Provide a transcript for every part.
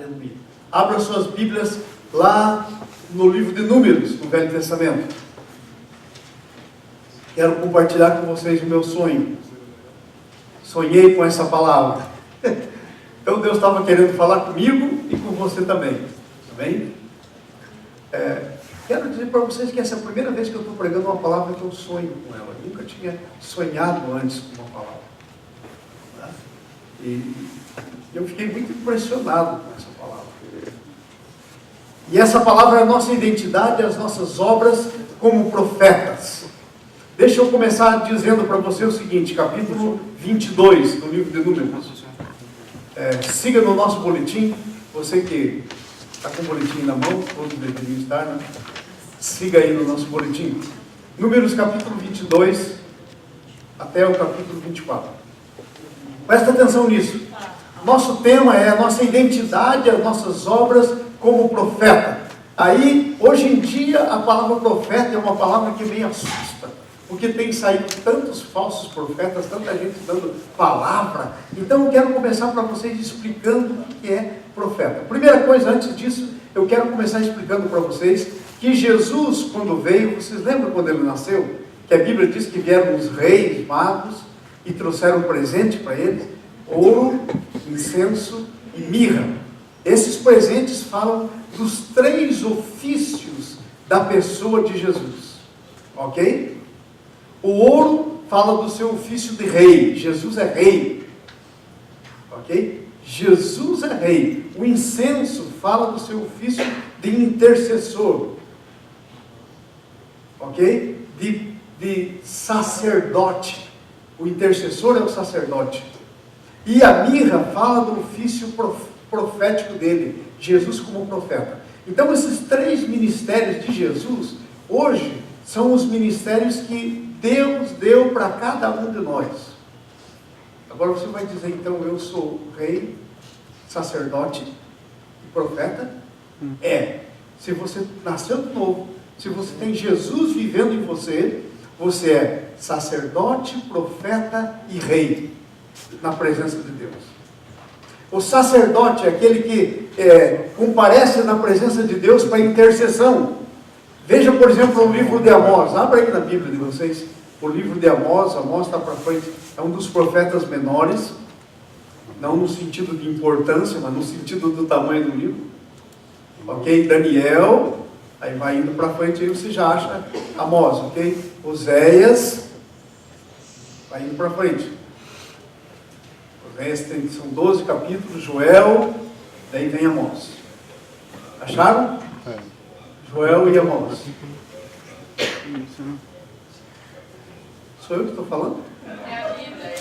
Aleluia. Abra suas Bíblias lá no livro de Números, no Velho Testamento. Quero compartilhar com vocês o meu sonho. Sonhei com essa palavra. Então Deus estava querendo falar comigo e com você também. Amém? Quero dizer para vocês que essa é a primeira vez que eu estou pregando uma palavra que eu sonho com ela. Eu nunca tinha sonhado antes com uma palavra. Tá? E eu fiquei muito impressionado com essa palavra. E essa palavra é a nossa identidade, as nossas obras como profetas. Deixa eu começar dizendo para você o seguinte, capítulo 22 do livro de Números. Siga no nosso boletim, você que está com o boletim na mão, todos deveriam estar, né? Siga aí no nosso boletim. Números capítulo 22 até o capítulo 24. Presta atenção nisso. Nosso tema é a nossa identidade, as nossas obras como profeta. Aí, hoje em dia, a palavra profeta é uma palavra que meio assusta, porque tem saído tantos falsos profetas, tanta gente dando palavra. Então eu quero começar para vocês explicando o que é profeta. Primeira coisa, antes disso, eu quero começar explicando para vocês que Jesus, quando veio, vocês lembram quando ele nasceu? Que a Bíblia diz que vieram os reis magos e trouxeram presente para eles: ouro, incenso e mirra. Esses presentes falam dos 3 ofícios da pessoa de Jesus. Ok? O ouro fala do seu ofício de rei. Jesus é rei. Ok? Jesus é rei. O incenso fala do seu ofício de intercessor. Ok? De sacerdote. O intercessor é o sacerdote. E a mirra fala do ofício profético dele. Jesus como profeta. Então esses 3 ministérios de Jesus, hoje, são os ministérios que Deus deu para cada um de nós. Agora você vai dizer, então, eu sou rei, sacerdote e profeta? Se você nasceu de novo, se você tem Jesus vivendo em você, você é sacerdote, profeta e rei, na presença de Deus. O sacerdote é aquele que comparece na presença de Deus para intercessão. Veja, por exemplo, o livro de Amós. Abra aí na Bíblia de vocês. O livro de Amós. Amós está para frente. É um dos profetas menores. Não no sentido de importância, mas no sentido do tamanho do livro. Ok? Daniel. Aí vai indo para frente, aí você já acha Amós. Ok? Oséias. Vai indo para frente. Oséias são 12 capítulos. Joel. Daí vem Amós. Acharam? Joel e Amós. Sou eu que estou falando? É a Bíblia.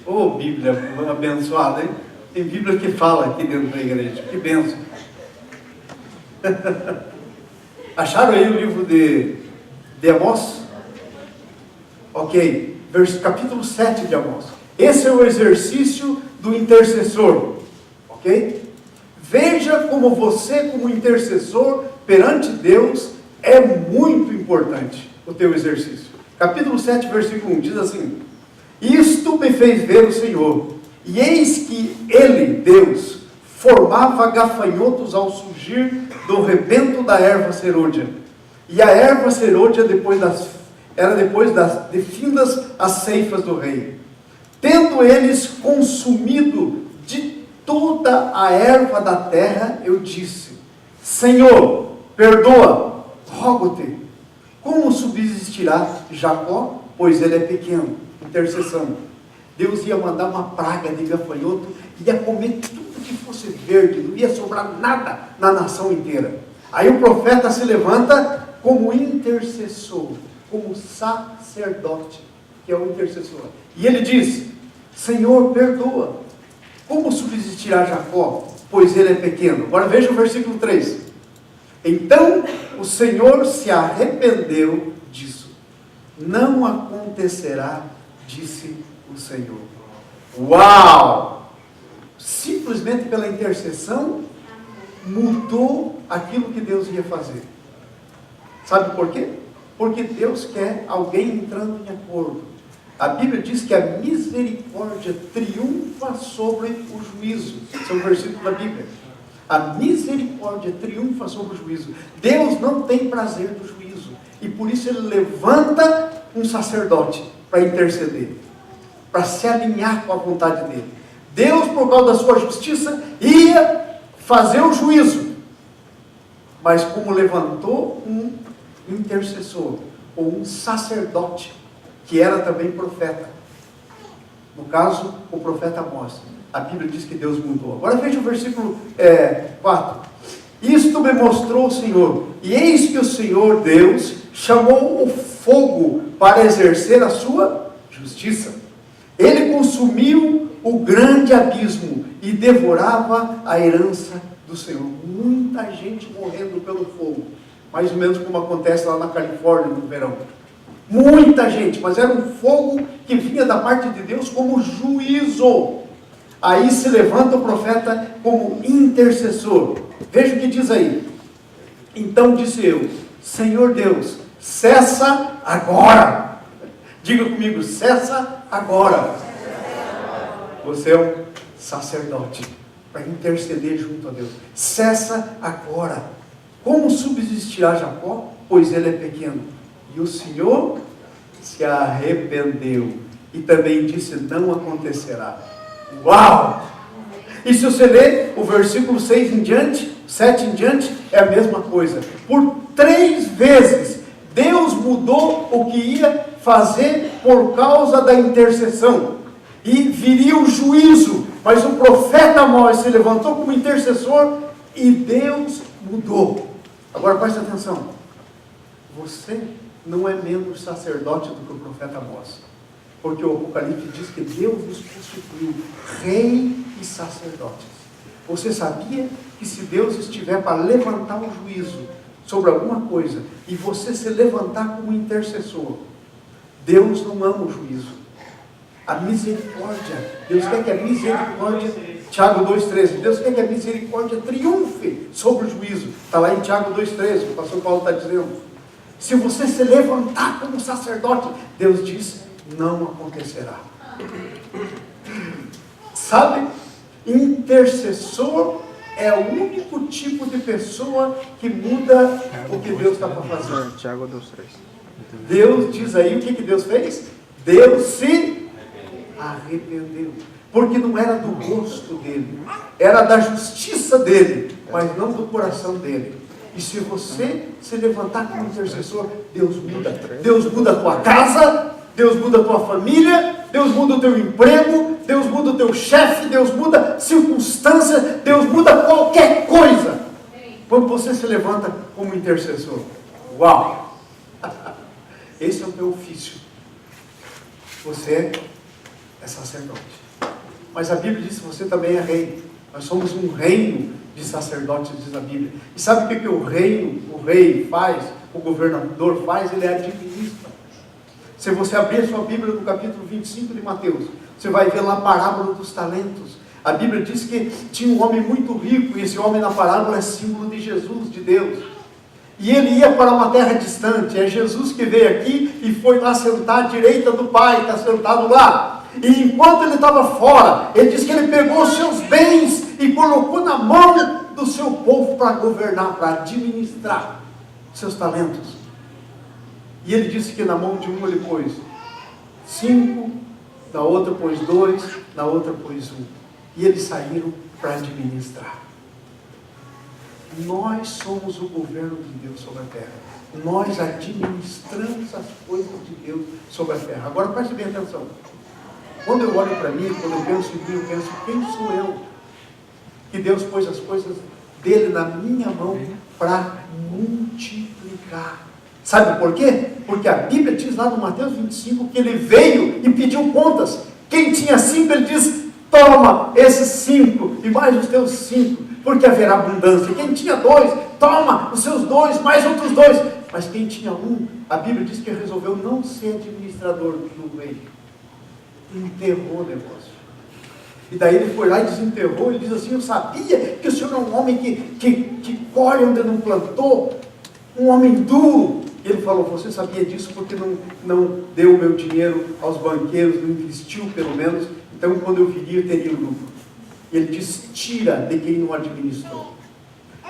Ô, Bíblia abençoada, hein? Tem Bíblia que fala aqui dentro da igreja. Que bênção. Acharam aí o livro de Amós? Ok. Capítulo 7 de Amós. Esse é o exercício do intercessor. Ok? Veja como você, como intercessor perante Deus, é muito importante o teu exercício. Capítulo 7, versículo 1, diz assim: isto me fez ver o Senhor, e eis que ele, Deus, formava gafanhotos ao surgir do rebento da erva serôdia. E a erva serôdia era depois de findas as ceifas do rei. Tendo eles consumido de toda a erva da terra, eu disse: Senhor, perdoa, rogo-te. Como subsistirá Jacó? Pois ele é pequeno. Intercessão. Deus ia mandar uma praga de gafanhoto, ia comer tudo que fosse verde, não ia sobrar nada na nação inteira. Aí o profeta se levanta como intercessor, como sacerdote, que é o intercessor. E ele diz: Senhor, perdoa. Como subsistirá Jacó? Pois ele é pequeno. Agora veja o versículo 3. Então o Senhor se arrependeu disso. Não acontecerá, disse o Senhor. Uau! Simplesmente pela intercessão, mudou aquilo que Deus ia fazer. Sabe por quê? Porque Deus quer alguém entrando em acordo. A Bíblia diz que a misericórdia triunfa sobre o juízo. Esse é um versículo da Bíblia. A misericórdia triunfa sobre o juízo. Deus não tem prazer do juízo. E por isso Ele levanta um sacerdote para interceder, para se alinhar com a vontade dEle. Deus, por causa da sua justiça, ia fazer o juízo. Mas como levantou um intercessor, ou um sacerdote, que era também profeta, no caso, o profeta Amós, a Bíblia diz que Deus mudou. Agora veja o versículo 4. Isto me mostrou o Senhor, e eis que o Senhor Deus chamou o fogo para exercer a sua justiça. Ele consumiu o grande abismo e devorava a herança do Senhor. Muita gente morrendo pelo fogo, mais ou menos como acontece lá na Califórnia no verão. Muita gente, mas era um fogo que vinha da parte de Deus como juízo. Aí se levanta o profeta como intercessor. Veja o que diz aí. Então disse eu: Senhor Deus, cessa agora. Diga comigo: cessa agora. Você é um sacerdote para interceder junto a Deus. Cessa agora. Como subsistirá Jacó? Pois ele é pequeno. E o Senhor se arrependeu e também disse: não acontecerá. Uau! E se você ler o versículo 6 em diante, 7 em diante, é a mesma coisa. Por 3 vezes Deus mudou o que ia fazer por causa da intercessão. E viria o juízo, mas o profeta Amós se levantou como intercessor e Deus mudou. Agora preste atenção. Você não é menos sacerdote do que o profeta Amós, porque o Apocalipse diz que Deus nos constituiu rei e sacerdotes. Você sabia que se Deus estiver para levantar um juízo sobre alguma coisa, e você se levantar como intercessor, Deus não ama o juízo. A misericórdia, Deus quer que a misericórdia, Tiago 2,13, Deus quer que a misericórdia triunfe sobre o juízo. Está lá em Tiago 2,13, o pastor Paulo está dizendo. Se você se levantar como sacerdote, Deus diz: não acontecerá. Sabe, intercessor é o único tipo de pessoa que muda o que Deus está para fazer. Tiago 2,3. Deus diz aí, o que Deus fez? Deus se arrependeu, porque não era do gosto dele, era da justiça dele, mas não do coração dele. E se você se levantar como intercessor, Deus muda. Deus muda a tua casa, Deus muda a tua família, Deus muda o teu emprego, Deus muda o teu chefe, Deus muda circunstância, Deus muda qualquer coisa quando você se levanta como intercessor. Uau! Esse é o teu ofício. Você é sacerdote. Mas a Bíblia diz que você também é rei. Nós somos um reino de sacerdotes, diz a Bíblia. E sabe o que o rei faz, o governador faz? Ele administra. Se você abrir a sua Bíblia no capítulo 25 de Mateus, você vai ver lá a parábola dos talentos. A Bíblia diz que tinha um homem muito rico, e esse homem na parábola é símbolo de Jesus, de Deus. E ele ia para uma terra distante. É Jesus que veio aqui e foi lá sentar à direita do Pai, está sentado lá. E enquanto ele estava fora, ele diz que ele pegou os seus bens e colocou na mão do seu povo para governar, para administrar seus talentos. E ele disse que na mão de um ele pôs 5, na outra pôs 2, na outra pôs 1. E eles saíram para administrar. Nós somos o governo de Deus sobre a terra. Nós administramos as coisas de Deus sobre a terra. Agora preste bem atenção. Quando eu olho para mim, quando eu penso em mim, eu penso: quem sou eu? Que Deus pôs as coisas dele na minha mão para multiplicar. Sabe por quê? Porque a Bíblia diz lá no Mateus 25 que ele veio e pediu contas. Quem tinha 5, ele diz: toma esses 5 e mais os teus 5, porque haverá abundância. Quem tinha 2, toma os seus 2, mais outros 2. Mas quem tinha 1, a Bíblia diz que resolveu não ser administrador do rei. Enterrou o negócio. E daí ele foi lá e desenterrou. E diz assim: eu sabia que o senhor é um homem que colhe onde não plantou, um homem duro. Ele falou, você sabia disso porque não deu o meu dinheiro aos banqueiros, não investiu pelo menos, então quando eu viria eu teria o lucro. Ele diz, tira de quem não administrou.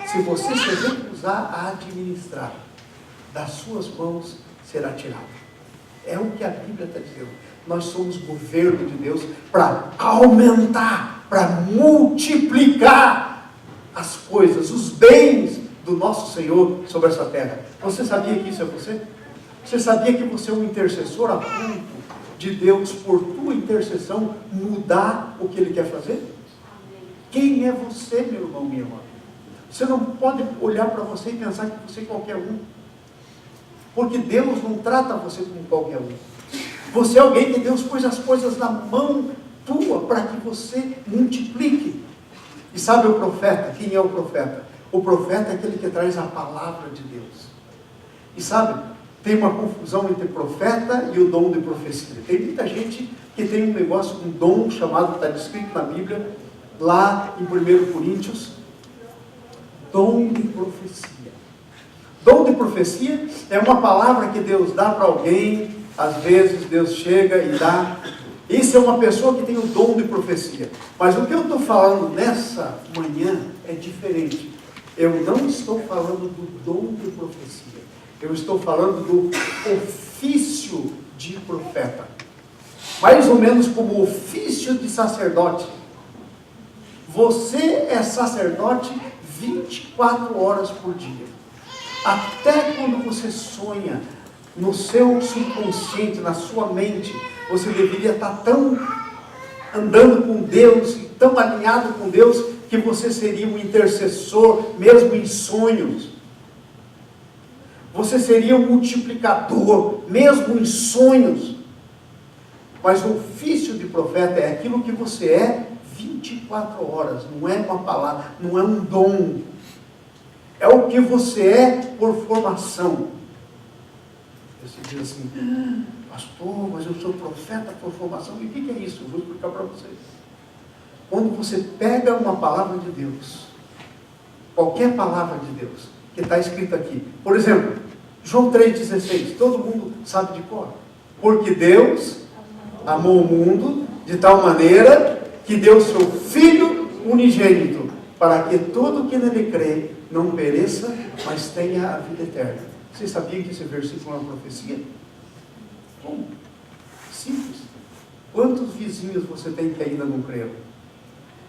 Se você se recusar a administrar, das suas mãos será tirado. É o que a Bíblia está dizendo. Nós somos governo de Deus para aumentar, para multiplicar as coisas, os bens do nosso Senhor sobre essa terra. Você sabia que isso é você? Você sabia que você é um intercessor a ponto de Deus, por tua intercessão, mudar o que Ele quer fazer? Quem é você, meu irmão, minha irmã? Você não pode olhar para você e pensar que você é qualquer um. Porque Deus não trata você como qualquer um. Você é alguém que Deus pôs as coisas na mão tua para que você multiplique. E sabe o profeta? Quem é o profeta? O profeta é aquele que traz a palavra de Deus. E sabe, tem uma confusão entre profeta e o dom de profecia. Tem muita gente que tem um negócio, um dom chamado, está descrito na Bíblia, lá em 1 Coríntios, dom de profecia. Dom de profecia é uma palavra que Deus dá para alguém, às vezes Deus chega e dá. Isso é uma pessoa que tem o dom de profecia. Mas o que eu estou falando nessa manhã é diferente. Eu não estou falando do dom de profecia. Eu estou falando do ofício de profeta. Mais ou menos como o ofício de sacerdote. Você é sacerdote 24 horas por dia. Até quando você sonha, no seu subconsciente, na sua mente, você deveria estar tão andando com Deus, e tão alinhado com Deus, que você seria um intercessor, mesmo em sonhos. Você seria um multiplicador, mesmo em sonhos. Mas o ofício de profeta é aquilo que você é 24 horas, não é uma palavra, não é um dom. É o que você é por formação. Você diz assim, pastor, mas eu sou profeta por formação. E o que é isso? Eu vou explicar para vocês. Quando você pega uma palavra de Deus, qualquer palavra de Deus, que está escrita aqui. Por exemplo, João 3,16, todo mundo sabe de cor. Porque Deus amou o mundo de tal maneira que deu seu Filho unigênito, para que todo que nele crê não pereça, mas tenha a vida eterna. Você sabia que esse versículo é uma profecia? Como? Simples. Quantos vizinhos você tem que ainda não creram?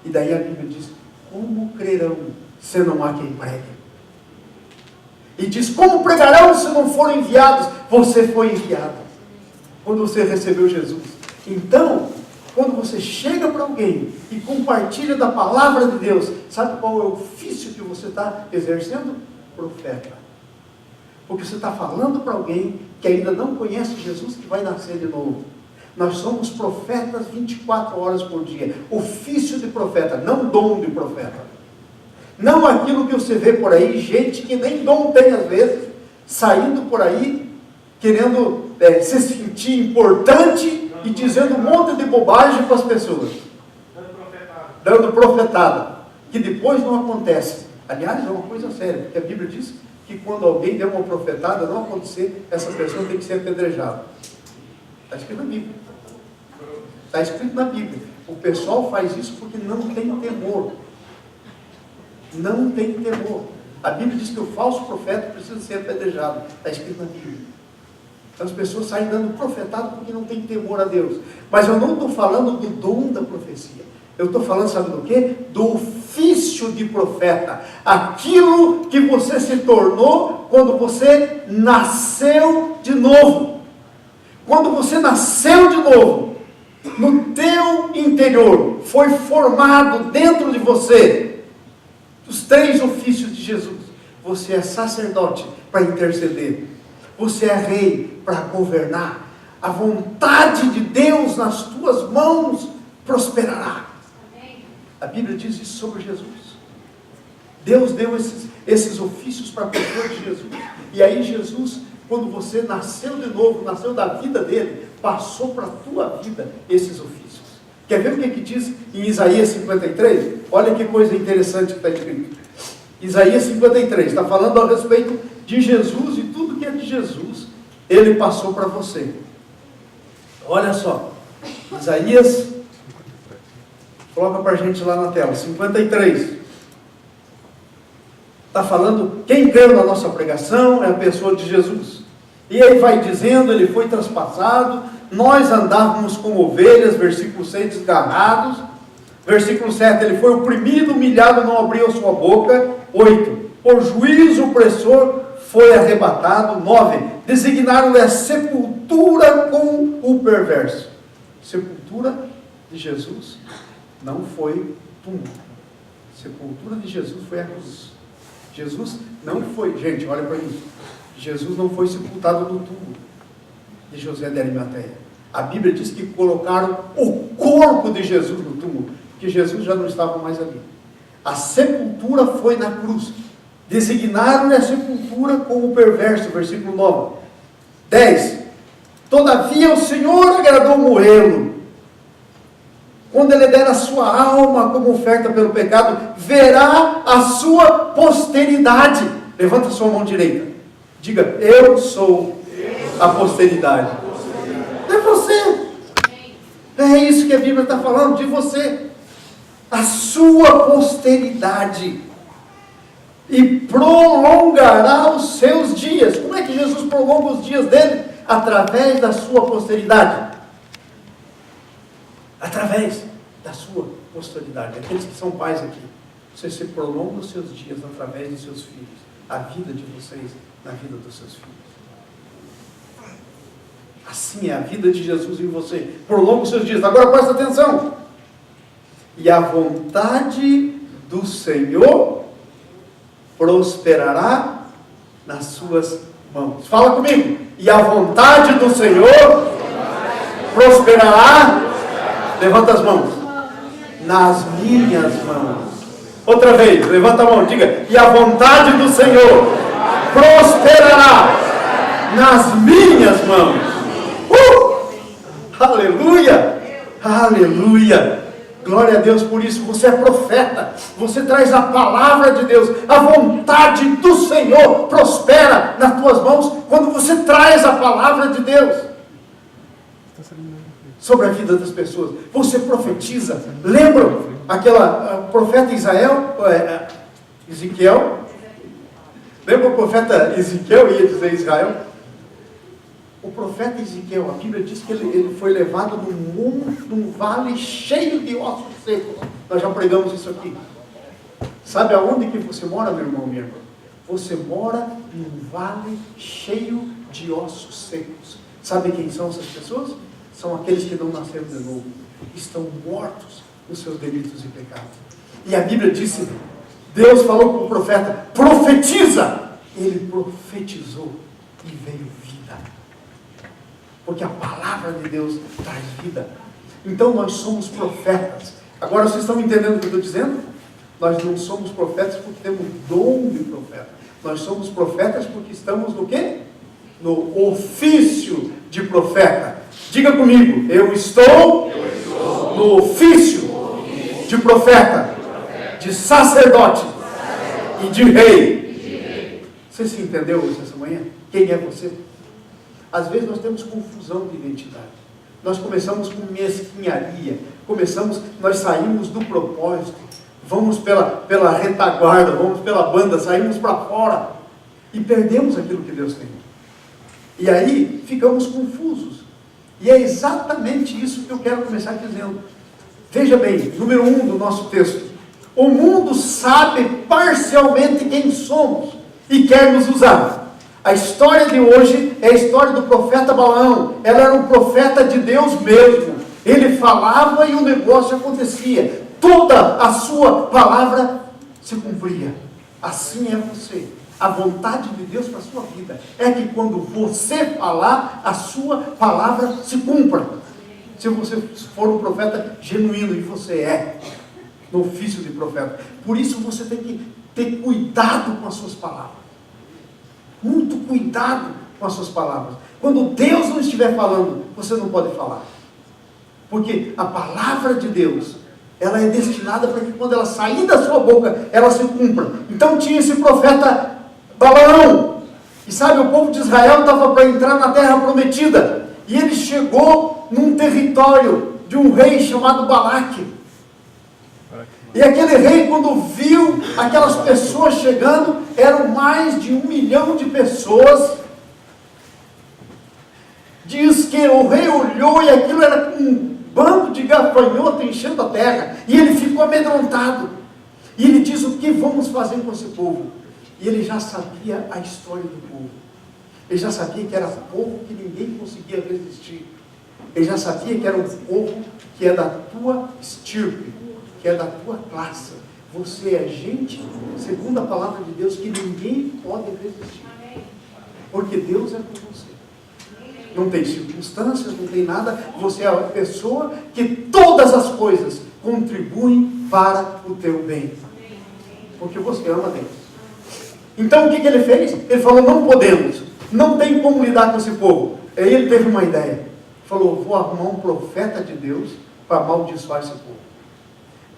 E daí a Bíblia diz, como crerão se não há quem pregue? E diz, como pregarão se não forem enviados? Você foi enviado, quando você recebeu Jesus. Então, quando você chega para alguém e compartilha da palavra de Deus, sabe qual é o ofício que você está exercendo? Profeta. Porque você está falando para alguém que ainda não conhece Jesus, que vai nascer de novo. Nós somos profetas 24 horas por dia. Ofício de profeta, não dom de profeta. Não aquilo que você vê por aí, gente que nem dom tem às vezes, saindo por aí, querendo se sentir importante e dizendo um monte de bobagem para as pessoas. Dando profetada. Que depois não acontece. Aliás, é uma coisa séria, porque a Bíblia diz que quando alguém der uma profetada, não acontecer, essa pessoa tem que ser apedrejada. Está escrito na Bíblia. Está escrito na Bíblia. O pessoal faz isso porque não tem temor. Não tem temor. A Bíblia diz que o falso profeta precisa ser apedrejado. Está escrito na Bíblia. Então as pessoas saem dando profetado porque não tem temor a Deus. Mas eu não estou falando do dom da profecia. Eu estou falando, sabe do quê? Do ofício de profeta. Aquilo que você se tornou quando você nasceu de novo. Quando você nasceu de novo, no teu interior, foi formado dentro de você os 3 ofícios de Jesus. Você é sacerdote para interceder. Você é rei para governar. A vontade de Deus nas tuas mãos prosperará. A Bíblia diz isso sobre Jesus. Deus deu esses ofícios para a pessoa de Jesus. E aí Jesus, quando você nasceu de novo, nasceu da vida dele, passou para a tua vida esses ofícios. Quer ver o que diz em Isaías 53? Olha que coisa interessante que está escrito. Isaías 53, está falando a respeito de Jesus e tudo que é de Jesus, ele passou para você. Olha só, Isaías, coloca para a gente lá na tela, 53. Está falando, quem creu na nossa pregação é a pessoa de Jesus. E aí vai dizendo, ele foi traspassado, nós andávamos como ovelhas, versículo 6, desgarrados. Versículo 7, ele foi oprimido, humilhado, não abriu a sua boca. 8, por juízo opressor foi arrebatado. 9, designaram-lhe a sepultura com o perverso. Sepultura de Jesus não foi túmulo. Sepultura de Jesus foi a cruz. Jesus não foi, gente, olha para mim, Jesus não foi sepultado no túmulo de José de Arimateia. A Bíblia diz que colocaram o corpo de Jesus no túmulo, que Jesus já não estava mais ali. A sepultura foi na cruz. Designaram-lhe a sepultura com o perverso, versículo 9. 10. Todavia o Senhor agradou morrê-lo. Quando ele der a sua alma como oferta pelo pecado, verá a sua posteridade. Levanta a sua mão direita. Diga, eu sou a posteridade. É você. É isso que a Bíblia está falando, de você. A sua posteridade. E prolongará os seus dias. Como é que Jesus prolonga os dias dele? Através da sua posteridade. Através da sua posteridade. Aqueles que são pais aqui. Você prolonga os seus dias através dos seus filhos. A vida de vocês na vida dos seus filhos. Assim é a vida de Jesus em você. Prolonga os seus dias. Agora presta atenção. E a vontade do Senhor prosperará nas suas mãos. Fala comigo. E a vontade do Senhor prosperará. Levanta as mãos. Nas minhas mãos. Outra vez, levanta a mão, diga. E a vontade do Senhor prosperará nas minhas mãos. Aleluia! Aleluia! Glória a Deus por isso. Você é profeta. Você traz a palavra de Deus. A vontade do Senhor prospera nas tuas mãos quando você traz a palavra de Deus sobre a vida das pessoas. Você profetiza. Lembram aquela profeta Ezequiel? Lembra o profeta Ezequiel? Ia dizer Israel. O profeta Ezequiel, a Bíblia diz que ele foi levado num vale cheio de ossos secos. Nós já pregamos isso aqui. Sabe aonde que você mora, meu irmão, minha irmã? Você mora num vale cheio de ossos secos. Sabe quem são essas pessoas? São aqueles que não nasceram de novo. Estão mortos nos seus delitos e pecados. E a Bíblia disse, Deus falou com o profeta, profetiza. Ele profetizou e veio vida. Porque a palavra de Deus traz vida. Então nós somos profetas. Agora vocês estão entendendo o que eu estou dizendo? Nós não somos profetas porque temos dom de profeta. Nós somos profetas porque estamos no quê? No ofício de profeta. Diga comigo, eu estou no ofício de profeta, de sacerdote e de rei. Você se entendeu hoje essa manhã? Quem é você? Às vezes nós temos confusão de identidade. Nós começamos com mesquinharia. Nós saímos do propósito. Vamos pela retaguarda, vamos pela banda, saímos para fora. E perdemos aquilo que Deus tem. E aí ficamos confusos. E é exatamente isso que eu quero começar dizendo. Veja bem, número 1 do nosso texto. O mundo sabe parcialmente quem somos e quer nos usar. A história de hoje é a história do profeta Balaão. Ela era um profeta de Deus mesmo. Ele falava e o negócio acontecia. Toda a sua palavra se cumpria. Assim é você. A vontade de Deus para a sua vida é que quando você falar, a sua palavra se cumpra. Se você for um profeta genuíno, e você é, no ofício de profeta. Por isso você tem que ter cuidado com as suas palavras. Muito cuidado com as suas palavras. Quando Deus não estiver falando, você não pode falar. Porque a palavra de Deus, ela é destinada para que quando ela sair da sua boca, ela se cumpra. Então tinha esse profeta Balaão. E sabe, o povo de Israel estava para entrar na terra prometida. E ele chegou num território de um rei chamado Balaque. E aquele rei, quando viu aquelas pessoas chegando, eram mais de 1 milhão de pessoas. Diz que o rei olhou e aquilo era um bando de gafanhoto enchendo a terra. E ele ficou amedrontado. E ele diz: o que vamos fazer com esse povo? E ele já sabia a história do povo. Ele já sabia que era um povo que ninguém conseguia resistir. Ele já sabia que era um povo que é da tua estirpe, que é da tua classe. Você é gente, segundo a palavra de Deus, que ninguém pode resistir. Porque Deus é com você. Não tem circunstâncias, não tem nada. Você é a pessoa que todas as coisas contribuem para o teu bem. Porque você ama Deus. Então o que ele fez? Ele falou: não podemos, não tem como lidar com esse povo. Aí ele teve uma ideia. Falou: vou arrumar um profeta de Deus para amaldiçoar esse povo.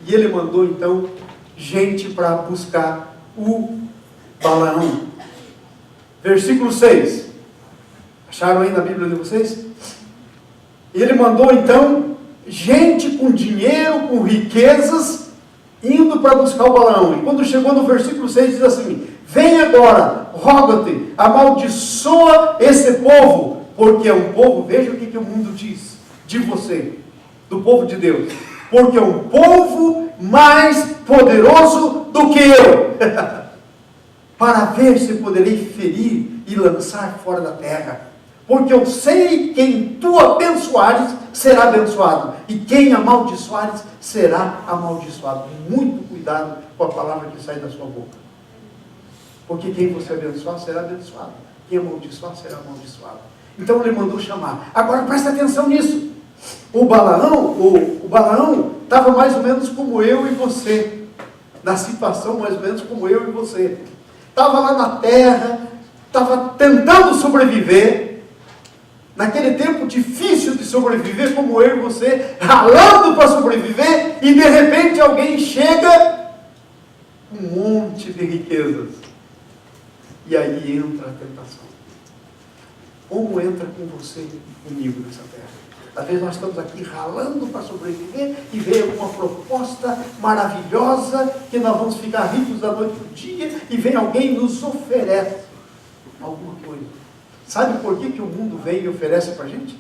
E ele mandou então gente para buscar o Balaão. Versículo 6. Acharam aí na Bíblia de vocês? Ele mandou então gente com dinheiro, com riquezas, indo para buscar o Balaão. E quando chegou no versículo 6, diz assim: vem agora, roga-te, amaldiçoa esse povo, porque é um povo, veja o que o mundo diz de você, do povo de Deus, porque é um povo mais poderoso do que eu, para ver se poderei ferir e lançar fora da terra. Porque eu sei quem tu abençoares será abençoado, e quem amaldiçoares será amaldiçoado. Muito cuidado com a palavra que sai da sua boca. Porque quem você abençoar será abençoado, quem amaldiçoar será amaldiçoado. Então ele mandou chamar. Agora presta atenção nisso. O Balaão estava mais ou menos como eu e você, na situação mais ou menos como eu e você. Estava lá na terra, estava tentando sobreviver, naquele tempo difícil de sobreviver, como eu e você, ralando para sobreviver, e de repente alguém chega com um monte de riquezas. E aí entra a tentação. Como entra com você e comigo nessa terra? Às vezes nós estamos aqui ralando para sobreviver e vem alguma proposta maravilhosa que nós vamos ficar ricos da noite para o dia, e vem alguém e nos oferece alguma coisa. Sabe por que o mundo vem e oferece para a gente?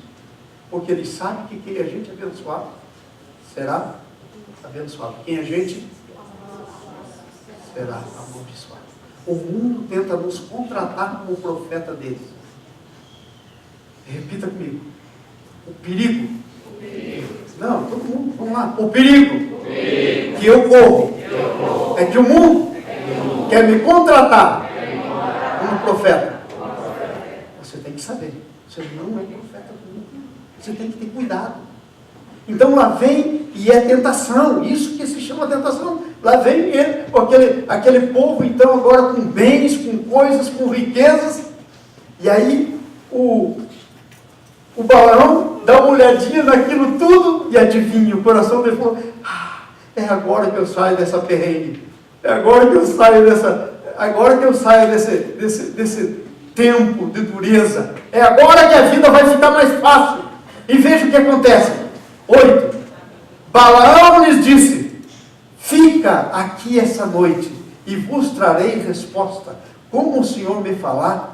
Porque ele sabe que quem a gente abençoar será abençoado. Quem a gente será amaldiçoado. O mundo tenta nos contratar como profeta deles. Repita comigo. O perigo. Não, todo mundo, vamos lá. O perigo que eu corro é que o mundo quer me contratar como profeta. Você tem que saber. Você não é profeta do mundo. Você tem que ter cuidado. Então lá vem, e é tentação. Isso que se chama tentação. Lá vem ele, aquele povo, então, agora com bens, com coisas, com riquezas. E aí o Balaão dá uma olhadinha naquilo tudo e adivinha, o coração dele falou: é agora que eu saio dessa perrengue, é agora que eu saio desse tempo de dureza, é agora que a vida vai ficar mais fácil. E veja o que acontece. 8. Balaão lhes disse: fica aqui essa noite e vos trarei resposta, como o Senhor me falar.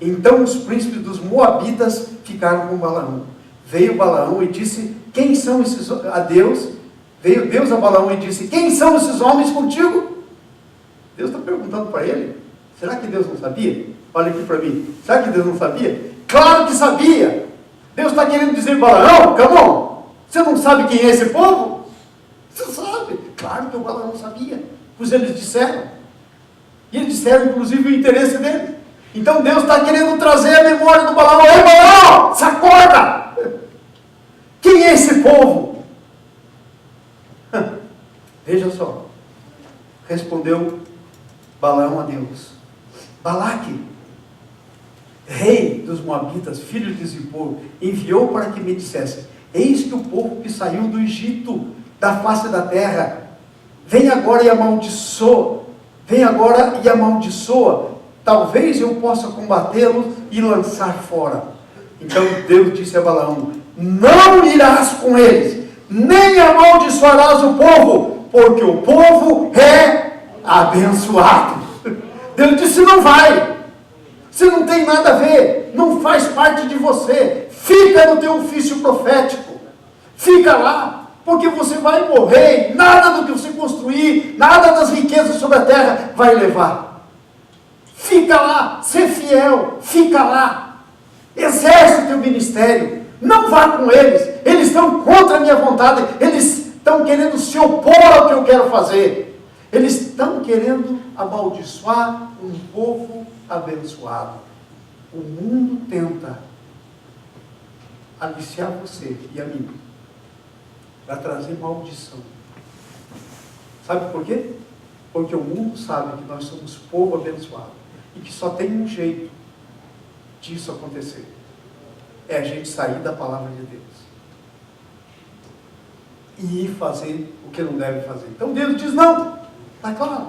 Então os príncipes dos Moabitas ficaram com Balaão. Veio Balaão e disse: quem são esses a Deus? Veio Deus a Balaão e disse: quem são esses homens contigo? Deus está perguntando para ele. Será que Deus não sabia? Olha aqui para mim. Será que Deus não sabia? Claro que sabia. Deus está querendo dizer: Balaão, come on, você não sabe quem é esse povo? Você sabe. Claro que o Balaão sabia, pois eles disseram. E eles disseram inclusive o interesse dele. Então Deus está querendo trazer a memória do Balaão. Ei, Balaão, se acorda! Quem é esse povo? Veja só. Respondeu Balaão a Deus: Balaque, rei dos Moabitas, filho de Zippor, enviou para que me dissesse: eis que o povo que saiu do Egito, da face da terra, vem agora e amaldiçoa vem agora e amaldiçoa, talvez eu possa combatê-los e lançar fora. Então Deus disse a Balaão: não irás com eles, nem amaldiçoarás o povo, porque o povo é abençoado. Deus disse: não vai, você não tem nada a ver, não faz parte de você, fica no teu ofício profético, fica lá, porque você vai morrer, nada do que você construir, nada das riquezas sobre a terra vai levar. Fica lá, ser fiel, fica lá, exerce o teu ministério, não vá com eles estão contra a minha vontade, eles estão querendo se opor ao que eu quero fazer, eles estão querendo amaldiçoar um povo abençoado. O mundo tenta aliciar você e a mim para trazer maldição. Sabe por quê? Porque o mundo sabe que nós somos povo abençoado e que só tem um jeito disso acontecer: é a gente sair da palavra de Deus e ir fazer o que não deve fazer. Então Deus diz: não, está claro.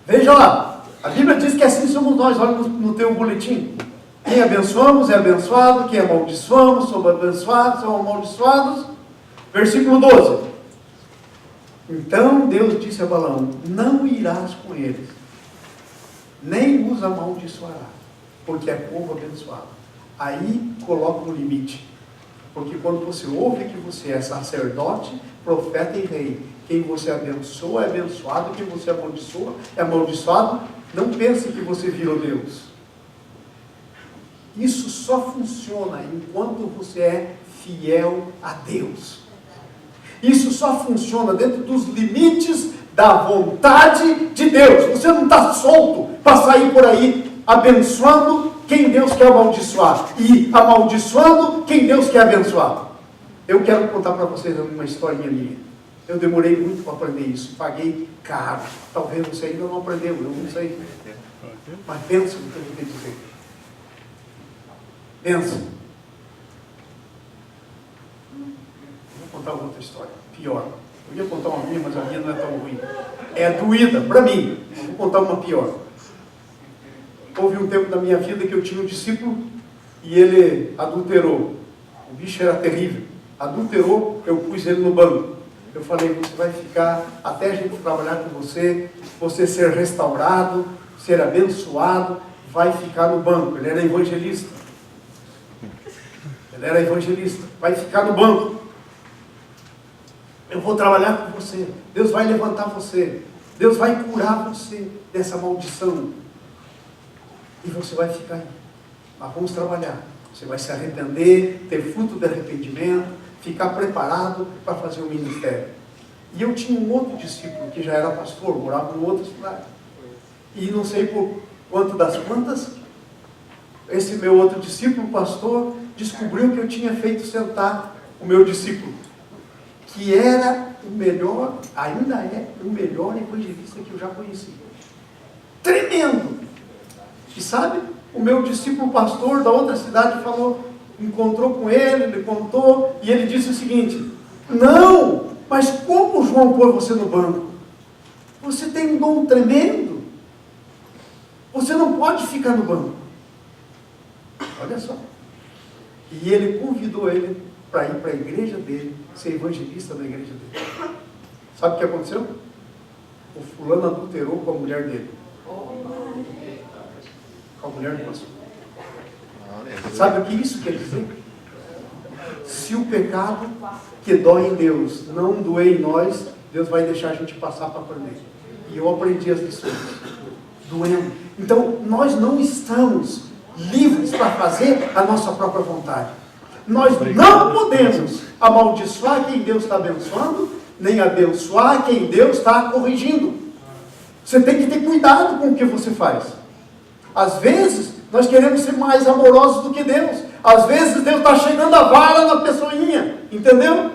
Veja lá, a Bíblia diz que assim somos nós. Olha no teu boletim: quem abençoamos é abençoado, quem amaldiçoamos somos abençoados, são amaldiçoados. Versículo 12: então Deus disse a Balaão: não irás com eles, nem os amaldiçoarás, porque é povo abençoado. Aí coloca um limite, porque quando você ouve que você é sacerdote, profeta e rei, quem você abençoa é abençoado, quem você amaldiçoa é amaldiçoado. Não pense que você virou Deus. Isso só funciona enquanto você é fiel a Deus. Isso só funciona dentro dos limites da vontade de Deus. Você não está solto para sair por aí abençoando quem Deus quer amaldiçoar e amaldiçoando quem Deus quer abençoar. Eu quero contar para vocês uma historinha minha. Eu demorei muito para aprender isso, paguei caro. Talvez você ainda não aprendeu, eu não sei. Mas pensa no que eu vou te dizer. Pensa. Vou contar outra história, pior. Eu ia contar uma minha, mas a minha não é tão ruim. É doída, para mim. Vou contar uma pior. Houve um tempo da minha vida que eu tinha um discípulo e ele adulterou. O bicho era terrível. Adulterou, eu pus ele no banco. Eu falei: você vai ficar até a gente trabalhar com você, você ser restaurado, ser abençoado, vai ficar no banco. Ele era evangelista. Vai ficar no banco. Eu vou trabalhar com você. Deus vai levantar você. Deus vai curar você dessa maldição. E você vai ficar aí. Mas vamos trabalhar. Você vai se arrepender, ter fruto de arrependimento, ficar preparado para fazer o ministério. E eu tinha um outro discípulo que já era pastor, morava em outra cidade. E não sei por quanto das quantas, esse meu outro discípulo, pastor, descobriu que eu tinha feito sentar o meu discípulo, que era o melhor, ainda é o melhor evangelista que eu já conheci. Tremendo! E sabe, o meu discípulo pastor da outra cidade falou, encontrou com ele, me contou, e ele disse o seguinte: não, mas como João pôs você no banco? Você tem um dom tremendo. Você não pode ficar no banco. Olha só. E ele convidou ele para ir para a igreja dele, ser evangelista na igreja dele. Sabe o que aconteceu? O fulano adulterou com a mulher dele. Com a mulher do pastor. Sabe o que isso quer dizer? Se o pecado que dói em Deus não doer em nós, Deus vai deixar a gente passar para aprender. E eu aprendi as lições. Doendo. Então, nós não estamos livres para fazer a nossa própria vontade. Nós não podemos amaldiçoar quem Deus está abençoando, nem abençoar quem Deus está corrigindo. Você tem que ter cuidado com o que você faz. Às vezes, nós queremos ser mais amorosos do que Deus. Às vezes, Deus está chegando a vara na pessoinha. Entendeu?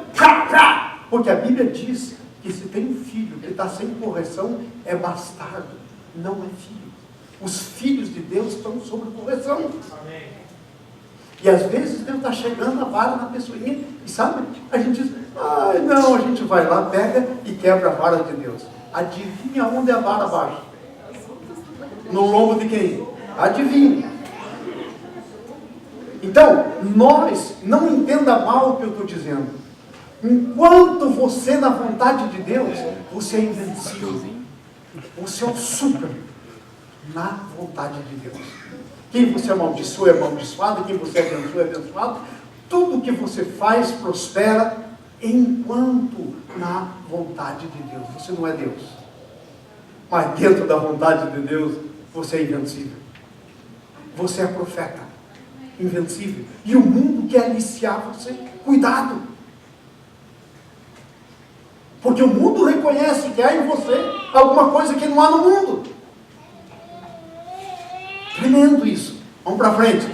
Porque a Bíblia diz que se tem um filho que está sem correção, é bastardo, não é filho. Os filhos de Deus estão sob correção. Amém. E às vezes Deus está chegando a vara na pessoinha, e sabe, a gente diz, não, a gente vai lá, pega e quebra a vara de Deus. Adivinha onde a vara baixa? No lombo de quem? Adivinha. Então, nós, não entenda mal o que eu estou dizendo. Enquanto você na vontade de Deus, você é invencível. Você é o super na vontade de Deus. Quem você amaldiçoa é amaldiçoado, quem você abençoa é abençoado. Tudo que você faz prospera enquanto na vontade de Deus. Você não é Deus. Mas dentro da vontade de Deus, você é invencível. Você é profeta, invencível. E o mundo quer aliciar você. Cuidado. Porque o mundo reconhece que há em você alguma coisa que não há no mundo. Tremendo isso. Vamos para frente.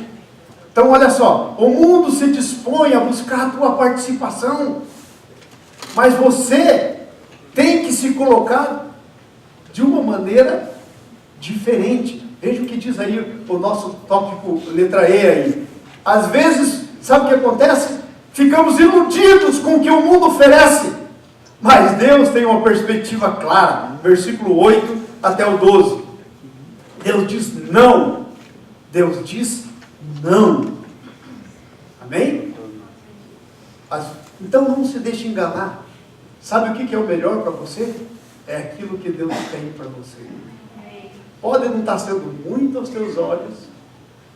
Então olha só. O mundo se dispõe a buscar a tua participação. Mas você tem que se colocar de uma maneira diferente. Veja o que diz aí o nosso tópico letra E aí. Às vezes, sabe o que acontece? Ficamos iludidos com o que o mundo oferece. Mas Deus tem uma perspectiva clara. Versículo 8 até o 12. Deus diz não. Deus diz não. Amém? Então não se deixe enganar. Sabe o que é o melhor para você? É aquilo que Deus tem para você. Pode não estar sendo muito aos teus olhos,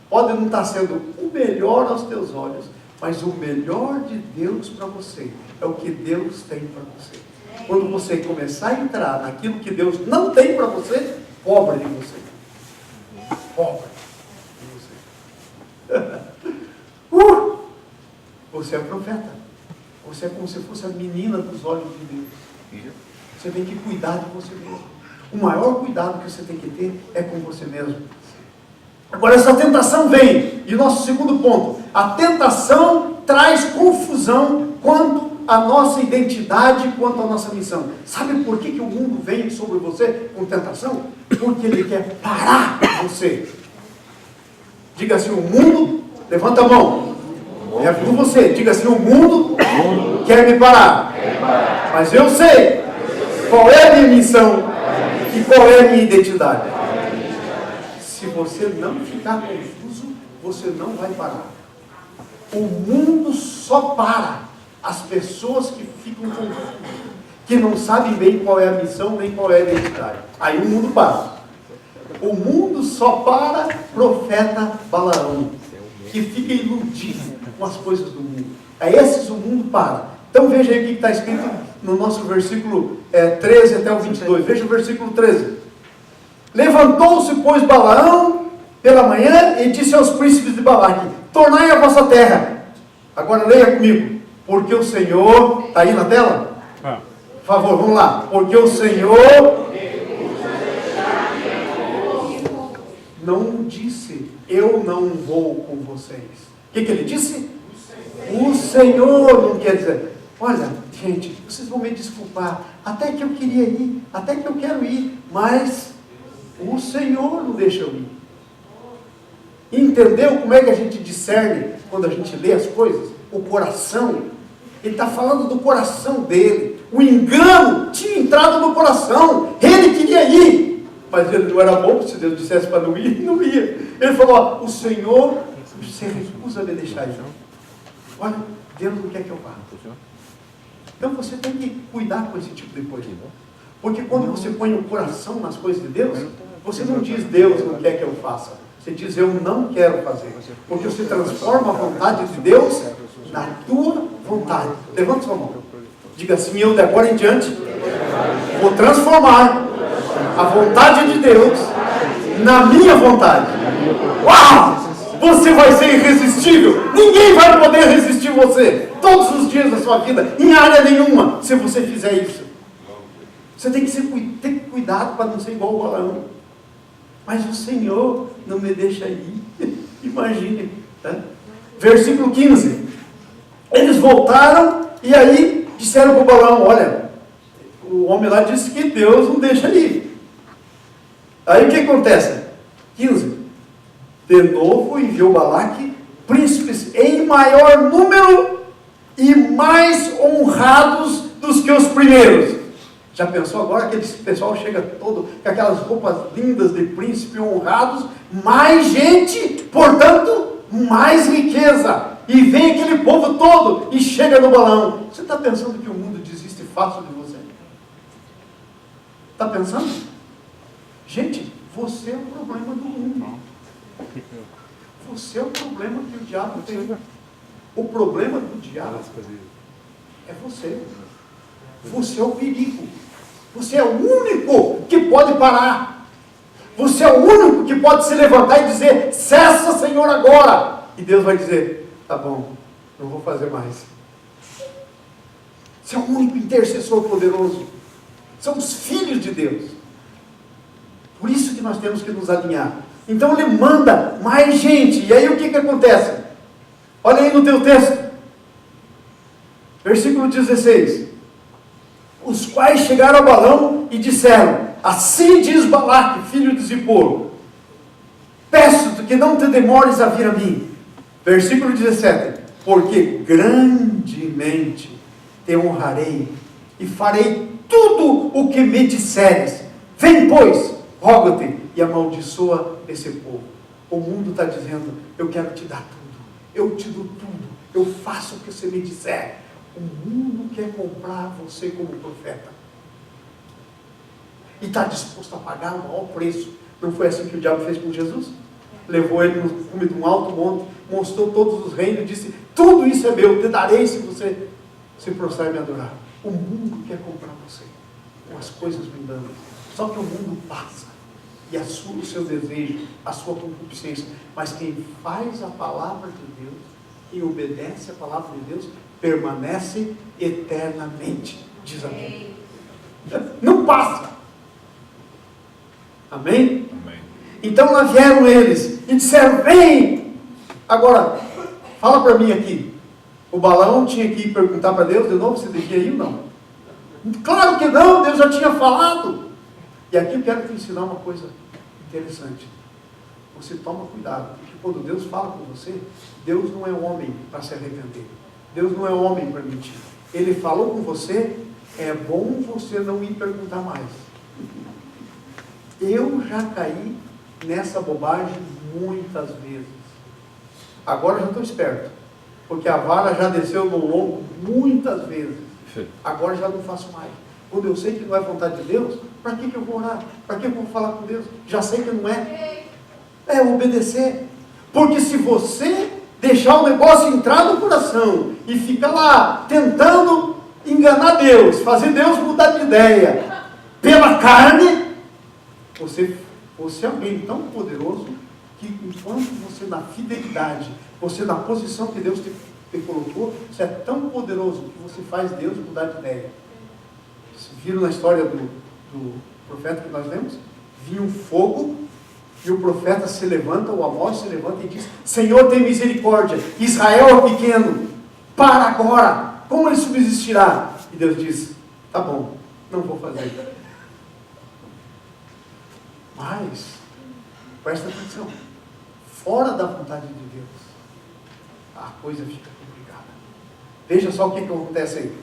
pode não estar sendo o melhor aos teus olhos, mas o melhor de Deus para você é o que Deus tem para você. Quando você começar a entrar naquilo que Deus não tem para você, pobre de você. Pobre de você. Você é profeta. Você é como se fosse a menina dos olhos de Deus. Você tem que cuidar de você mesmo. O maior cuidado que você tem que ter é com você mesmo. Agora essa tentação vem. E o nosso segundo ponto. A tentação traz confusão quanto à nossa identidade, quanto à nossa missão. Sabe por que o mundo vem sobre você com tentação? Porque ele quer parar você. Diga assim, o mundo, levanta a mão. É por você, diga assim, o mundo quer me parar. Mas eu sei qual é a minha missão e qual é a minha identidade. Se você não ficar confuso, você não vai parar. O mundo só para as pessoas que ficam confusas, que não sabem bem qual é a missão, nem qual é a identidade. Aí o mundo para. O mundo só para profeta Balaão, que fica iludido com as coisas do mundo. A esses o mundo para. Então veja aí o que está escrito no nosso versículo 13 até o 22. Veja o versículo 13. Levantou-se, pois, Balaão pela manhã e disse aos príncipes de Balaque: tornai a vossa terra. Agora leia comigo. Porque o Senhor... Está aí na tela? Por favor, vamos lá. Porque o Senhor... não disse, eu não vou com vocês. O que ele disse? O Senhor não quer dizer... Olha, gente, vocês vão me desculpar, até que eu queria ir, até que eu quero ir, mas o Senhor não deixa eu ir. Entendeu como é que a gente discerne quando a gente lê as coisas? O coração. Ele está falando do coração dele. O engano tinha entrado no coração. Ele queria ir, mas ele não era bom, se Deus dissesse para não ir, não ia. Ele falou, ó, o Senhor se recusa a me deixar ir. Olha, Deus não quer que eu vá. Então você tem que cuidar com esse tipo de coisa. Porque quando você põe o coração nas coisas de Deus, você não diz Deus não quer que eu faça. Você diz eu não quero fazer. Porque você transforma a vontade de Deus na tua vontade. Levante sua mão. Diga assim, eu de agora em diante vou transformar a vontade de Deus na minha vontade. Uau! Você vai ser irresistível. Ninguém vai poder resistir você. Todos os dias da sua vida, em área nenhuma, se você fizer isso. Você tem que ter cuidado para não ser igual o Balaão. Mas o Senhor não me deixa ir. Imagine. Tá? Versículo 15. Eles voltaram e aí disseram para o Balaão, olha, o homem lá disse que Deus não deixa ir. Aí o que acontece? 15. De novo enviou Balaque príncipes em maior número e mais honrados dos que os primeiros. Já pensou agora que esse pessoal chega todo com aquelas roupas lindas de príncipe honrados, mais gente, portanto, mais riqueza. E vem aquele povo todo e chega no balão. Você está pensando que o mundo desiste fácil de você? Está pensando? Gente, você é o problema do mundo. Você é o problema que o diabo tem. O problema do diabo é você. Você é o perigo. Você é o único que pode parar. Você é o único que pode se levantar e dizer: cessa, Senhor, agora. E Deus vai dizer: tá bom, não vou fazer mais. Você é o único intercessor poderoso. São os filhos de Deus. Por isso que nós temos que nos alinhar. Então ele manda mais gente. E aí o que acontece? Olha aí no teu texto. Versículo 16. Os quais chegaram ao balão e disseram: assim diz Balaque, filho de Zippor, peço-te que não te demores a vir a mim. Versículo 17. Porque grandemente te honrarei e farei tudo o que me disseres. Vem, pois, rogo-te e amaldiçoa esse povo. O mundo está dizendo: eu quero te dar tudo, eu te dou tudo, eu faço o que você me disser. O mundo quer comprar você como profeta e está disposto a pagar o maior preço. Não foi assim que o diabo fez com Jesus? Levou ele no cume de um alto monte, mostrou todos os reinos e disse: tudo isso é meu, te darei se você se prostrar e me adorar. O mundo quer comprar você com as coisas mundanas. Só que o mundo passa e assume o seu desejo, a sua concupiscência. Mas quem faz a palavra de Deus, quem obedece a palavra de Deus, permanece eternamente, diz a Bíblia. Não passa. Amém? Amém. Então lá vieram eles e disseram: vem! Agora, fala para mim aqui. O balão tinha que ir perguntar para Deus de novo se devia ir ou não? Claro que não, Deus já tinha falado. E aqui eu quero te ensinar uma coisa interessante. Você toma cuidado, porque quando Deus fala com você, Deus não é homem para se arrepender. Deus não é homem para mentir. Ele falou com você, é bom você não ir perguntar mais. Eu já caí nessa bobagem muitas vezes. Agora já estou esperto, porque a vara já desceu no lombo muitas vezes. Agora já não faço mais. Quando eu sei que não é vontade de Deus, para que eu vou orar? Para que eu vou falar com Deus? Já sei que não é. É obedecer. Porque se você deixar o negócio entrar no coração e ficar lá tentando enganar Deus, fazer Deus mudar de ideia pela carne, você é alguém tão poderoso que enquanto você na fidelidade, você na posição que Deus te colocou, você é tão poderoso que você faz Deus mudar de ideia. Vocês viram na história do profeta que nós lemos? Vinha um fogo e o profeta se levanta, o Amós se levanta e diz: Senhor, tem misericórdia, Israel é pequeno, para agora, como ele subsistirá? E Deus diz: tá bom, não vou fazer. Mas, presta atenção, fora da vontade de Deus, a coisa fica complicada. Veja só o que acontece aí.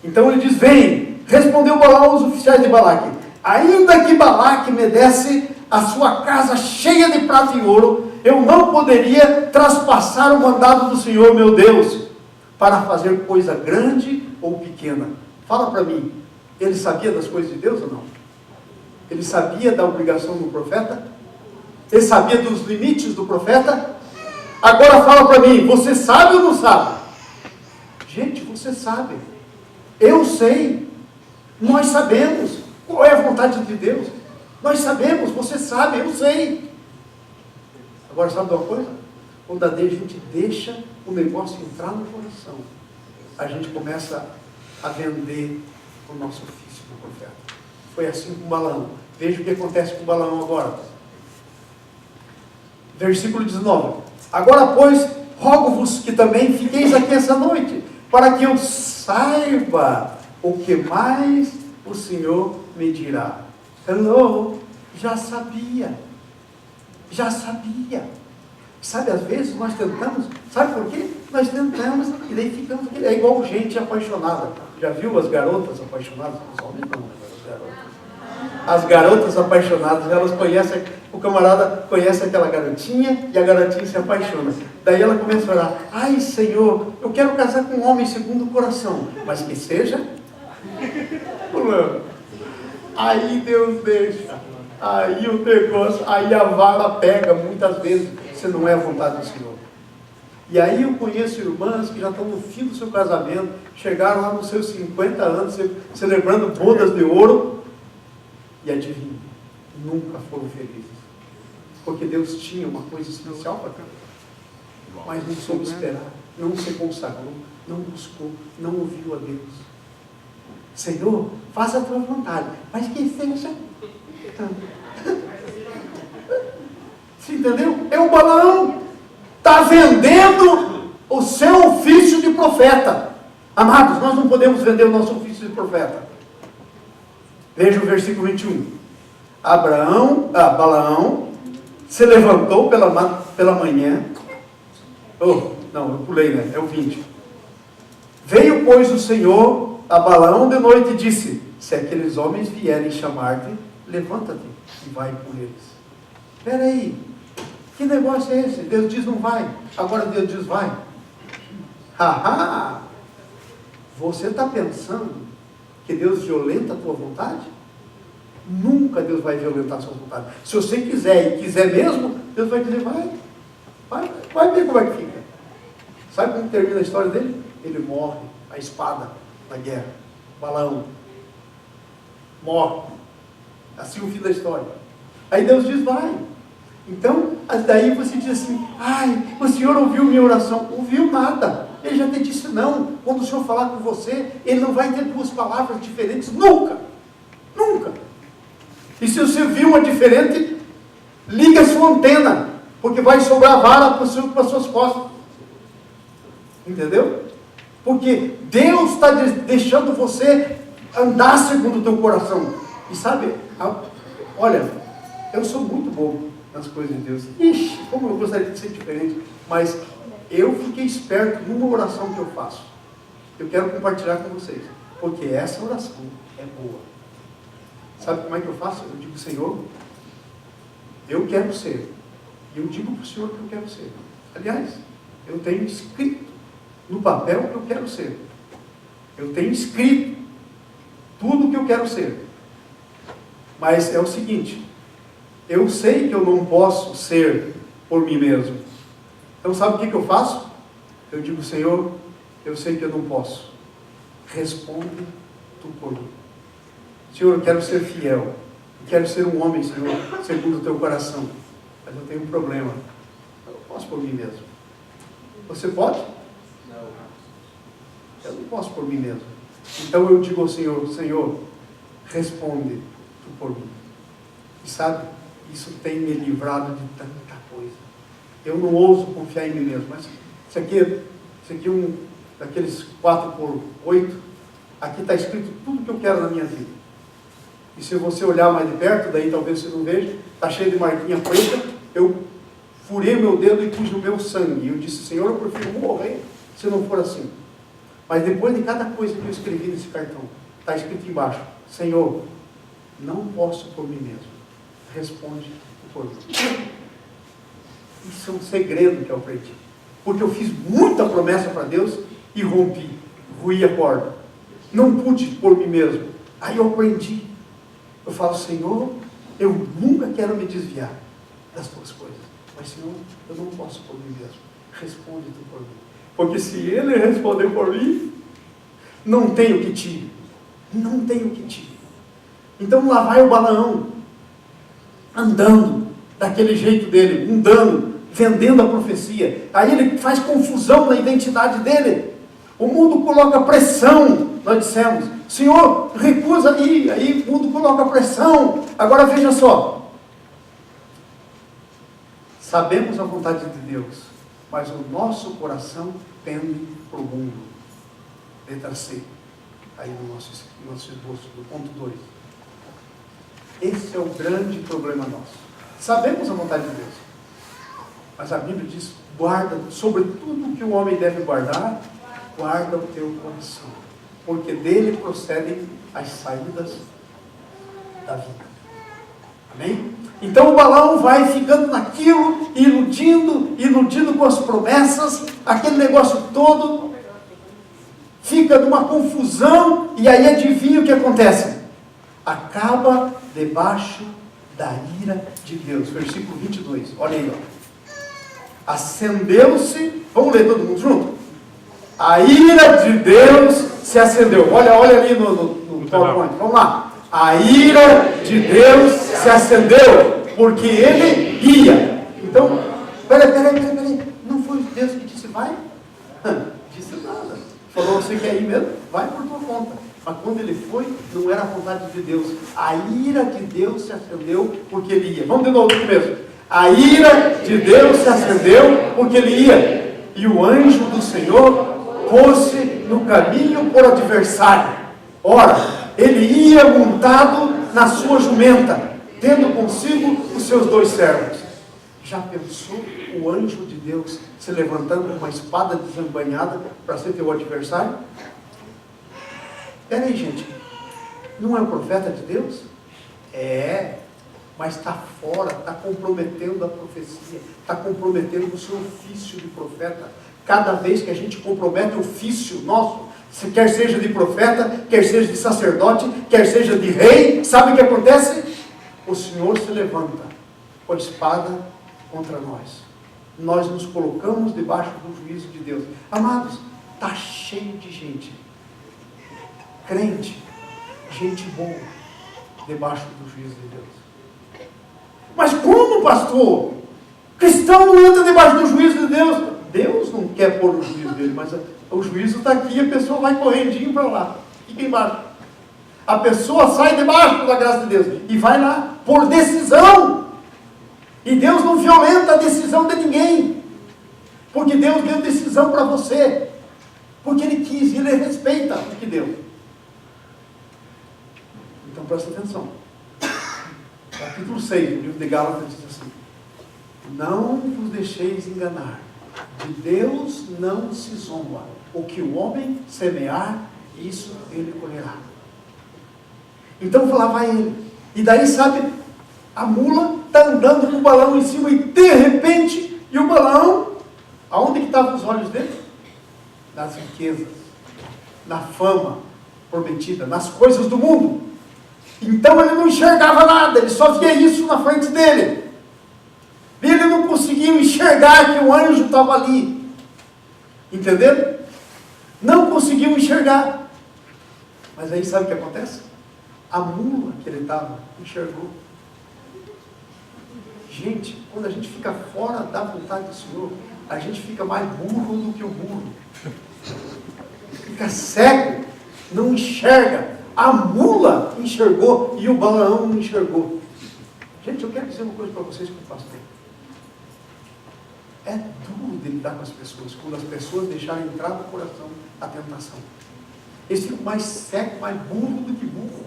Então ele diz: vem. Respondeu Balaão aos oficiais de Balaque: ainda que Balaque me desse a sua casa cheia de prata e ouro, eu não poderia traspassar o mandado do Senhor meu Deus, para fazer coisa grande ou pequena. Fala para mim, ele sabia das coisas de Deus ou não? Ele sabia da obrigação do profeta? Ele sabia dos limites do profeta? Agora fala para mim, você sabe ou não sabe? Gente, você sabe. Eu sei. Nós sabemos qual é a vontade de Deus. Nós sabemos, você sabe, eu sei. Agora sabe de uma coisa? Quando a gente deixa o negócio entrar no coração, a gente começa a vender o nosso ofício para o profeta. Foi assim com Balaão. Veja o que acontece com Balaão agora. Versículo 19. Agora, pois, rogo-vos que também fiqueis aqui essa noite, para que eu saiba o que mais o Senhor me dirá. Hello, já sabia. Já sabia. Sabe, às vezes nós tentamos, sabe por quê? Nós tentamos e daí ficamos, é igual gente apaixonada. Já viu as garotas apaixonadas? Os homens não, mas as garotas. As garotas apaixonadas, elas conhecem, o camarada conhece aquela garotinha e a garotinha se apaixona. Daí ela começa a orar: ai Senhor, eu quero casar com um homem segundo o coração, mas que seja fulano. Aí Deus deixa, aí o negócio, aí a vara pega muitas vezes, se não é a vontade do Senhor. E aí eu conheço irmãs que já estão no fim do seu casamento, chegaram lá nos seus 50 anos, celebrando bodas de ouro, e adivinha, nunca foram felizes. Porque Deus tinha uma coisa especial para cada um. Mas não soube esperar, não se consagrou, não buscou, não ouviu a Deus. Senhor, faça a tua vontade, mas que seja. Você entendeu? É o Balaão. Está vendendo o seu ofício de profeta. Amados, nós não podemos vender o nosso ofício de profeta. Veja o versículo 21. Balaão se levantou pela manhã. Não, eu pulei, né? É o 20. Veio, pois, o Senhor a Balaão de noite e disse: se aqueles homens vierem chamar-te, levanta-te e vai com eles. Espera aí, que negócio é esse? Deus diz não vai, agora Deus diz vai. Você está pensando que Deus violenta a tua vontade? Nunca Deus vai violentar a sua vontade. Se você quiser e quiser mesmo, Deus vai dizer vai ver como é que fica. Sabe como termina a história dele? Ele morre, a espada na guerra. Balaão morre. Assim o fim da história. Aí Deus diz vai. Então, daí você diz assim: ai, o Senhor ouviu minha oração. Ouviu nada. Ele já te disse não. Quando o Senhor falar com você, Ele não vai ter duas palavras diferentes. Nunca. Nunca. E se você viu uma diferente, liga a sua antena, porque vai sobrar vara para as suas costas. Entendeu? Porque Deus está deixando você andar segundo o teu coração. E sabe, olha, eu sou muito bobo nas coisas de Deus. Ixi, como eu gostaria de ser diferente. Mas eu fiquei esperto numa oração que eu faço. Eu quero compartilhar com vocês. Porque essa oração é boa. Sabe como é que eu faço? Eu digo: Senhor, eu quero ser. E eu digo para o Senhor que eu quero ser. Aliás, eu tenho escrito no papel que eu quero ser. Eu tenho escrito tudo o que eu quero ser. Mas é o seguinte: eu sei que eu não posso ser por mim mesmo. Então sabe o que eu faço? Eu digo: Senhor, eu sei que eu não posso. Responde tu por mim. Senhor, eu quero ser fiel. Eu quero ser um homem, Senhor, segundo o teu coração. Mas eu tenho um problema. Eu não posso por mim mesmo. Você pode? Não. Eu não posso por mim mesmo. Então eu digo ao Senhor: Senhor, responde tu por mim. E sabe, isso tem me livrado de tanta coisa. Eu não ouso confiar em mim mesmo. Mas isso aqui é um daqueles 4x8. Aqui está escrito tudo que eu quero na minha vida. E se você olhar mais de perto, daí talvez você não veja, está cheio de marquinha preta. Eu furei meu dedo e pus no meu sangue. E eu disse: Senhor, eu prefiro morrer se não for assim. Mas depois de cada coisa que eu escrevi nesse cartão, está escrito embaixo: Senhor, não posso por mim mesmo. Responde por mim. Isso é um segredo que eu aprendi. Porque eu fiz muita promessa para Deus e rompi, ruí a corda. Não pude por mim mesmo. Aí eu aprendi. Eu falo: Senhor, eu nunca quero me desviar das tuas coisas. Mas, Senhor, eu não posso por mim mesmo. Responde tu por mim. Porque se Ele responder por mim, não tenho que te ir. Não tenho que te ir. Então lá vai o Balaão, andando daquele jeito dele, andando, vendendo a profecia. Aí ele faz confusão na identidade dele. O mundo coloca pressão, nós dissemos: Senhor, recusa aí. Aí o mundo coloca pressão. Agora veja só. Sabemos a vontade de Deus, mas o nosso coração pende para o mundo. Letra C. Aí no nosso esboço, do ponto 2. Esse é o grande problema nosso. Sabemos a vontade de Deus, mas a Bíblia diz: guarda, sobre tudo que o homem deve guardar, guarda o teu coração. porque dele procedem as saídas da vida. Amém? Então o Balaão vai ficando naquilo, iludindo com as promessas, aquele negócio todo, fica numa confusão, e aí adivinha o que acontece? Acaba debaixo da ira de Deus. Versículo 22, olha aí, ó. Acendeu-se, vamos ler todo mundo junto? A ira de Deus se acendeu. Olha ali no PowerPoint, vamos lá. A ira de Deus se acendeu, porque ele ia. Então, peraí, não foi Deus que disse vai? Disse nada. Falou, você quer ir mesmo? Vai por tua conta. Mas quando ele foi, não era a vontade de Deus. A ira de Deus se acendeu porque ele ia. Vamos de novo aqui mesmo. A ira de Deus se acendeu porque ele ia. E o anjo do Senhor pôs-se no caminho por adversário. Ora, ele ia montado na sua jumenta, tendo consigo os seus 2 servos. Já pensou o anjo de Deus se levantando com uma espada desembainhada para ser teu adversário? Peraí, gente, não é o profeta de Deus? É, mas está fora, está comprometendo a profecia, está comprometendo o seu ofício de profeta. Cada vez que a gente compromete o ofício nosso, quer seja de profeta, quer seja de sacerdote, quer seja de rei, sabe o que acontece? O Senhor se levanta com a espada contra nós. Nós nos colocamos debaixo do juízo de Deus. Amados, está cheio de gente, crente, gente boa, debaixo do juízo de Deus. Mas como, pastor? Cristão não entra debaixo do juízo de Deus. Deus não quer pôr o juízo dele, mas o juízo está aqui, a pessoa vai correndinho para lá, fica embaixo. A pessoa sai debaixo da graça de Deus e vai lá, por decisão. E Deus não violenta a decisão de ninguém, porque Deus deu decisão para você, porque Ele quis, e Ele respeita o que deu. Então presta atenção. Capítulo 6 do livro de Gálatas diz assim: não vos deixeis enganar, de Deus não se zomba. O que o homem semear, isso ele colherá. Então falava ele. E daí, sabe, a mula está andando com o balão em cima e de repente, e o balão, aonde que estavam os olhos dele? Nas riquezas, na fama prometida, nas coisas do mundo. Então ele não enxergava nada, ele só via isso na frente dele. Ele não conseguiu enxergar que o anjo estava ali. Entenderam? Não conseguiu enxergar. Mas aí sabe o que acontece? A mula que ele estava enxergou. Gente, quando a gente fica fora da vontade do Senhor, a gente fica mais burro do que o burro. Fica cego, não enxerga. A mula enxergou e o Balaão não enxergou. Gente, eu quero dizer uma coisa para vocês como pastor. É duro de lidar com as pessoas, quando as pessoas deixarem entrar no coração a tentação. Eles ficam mais cegos, mais burro do que burro.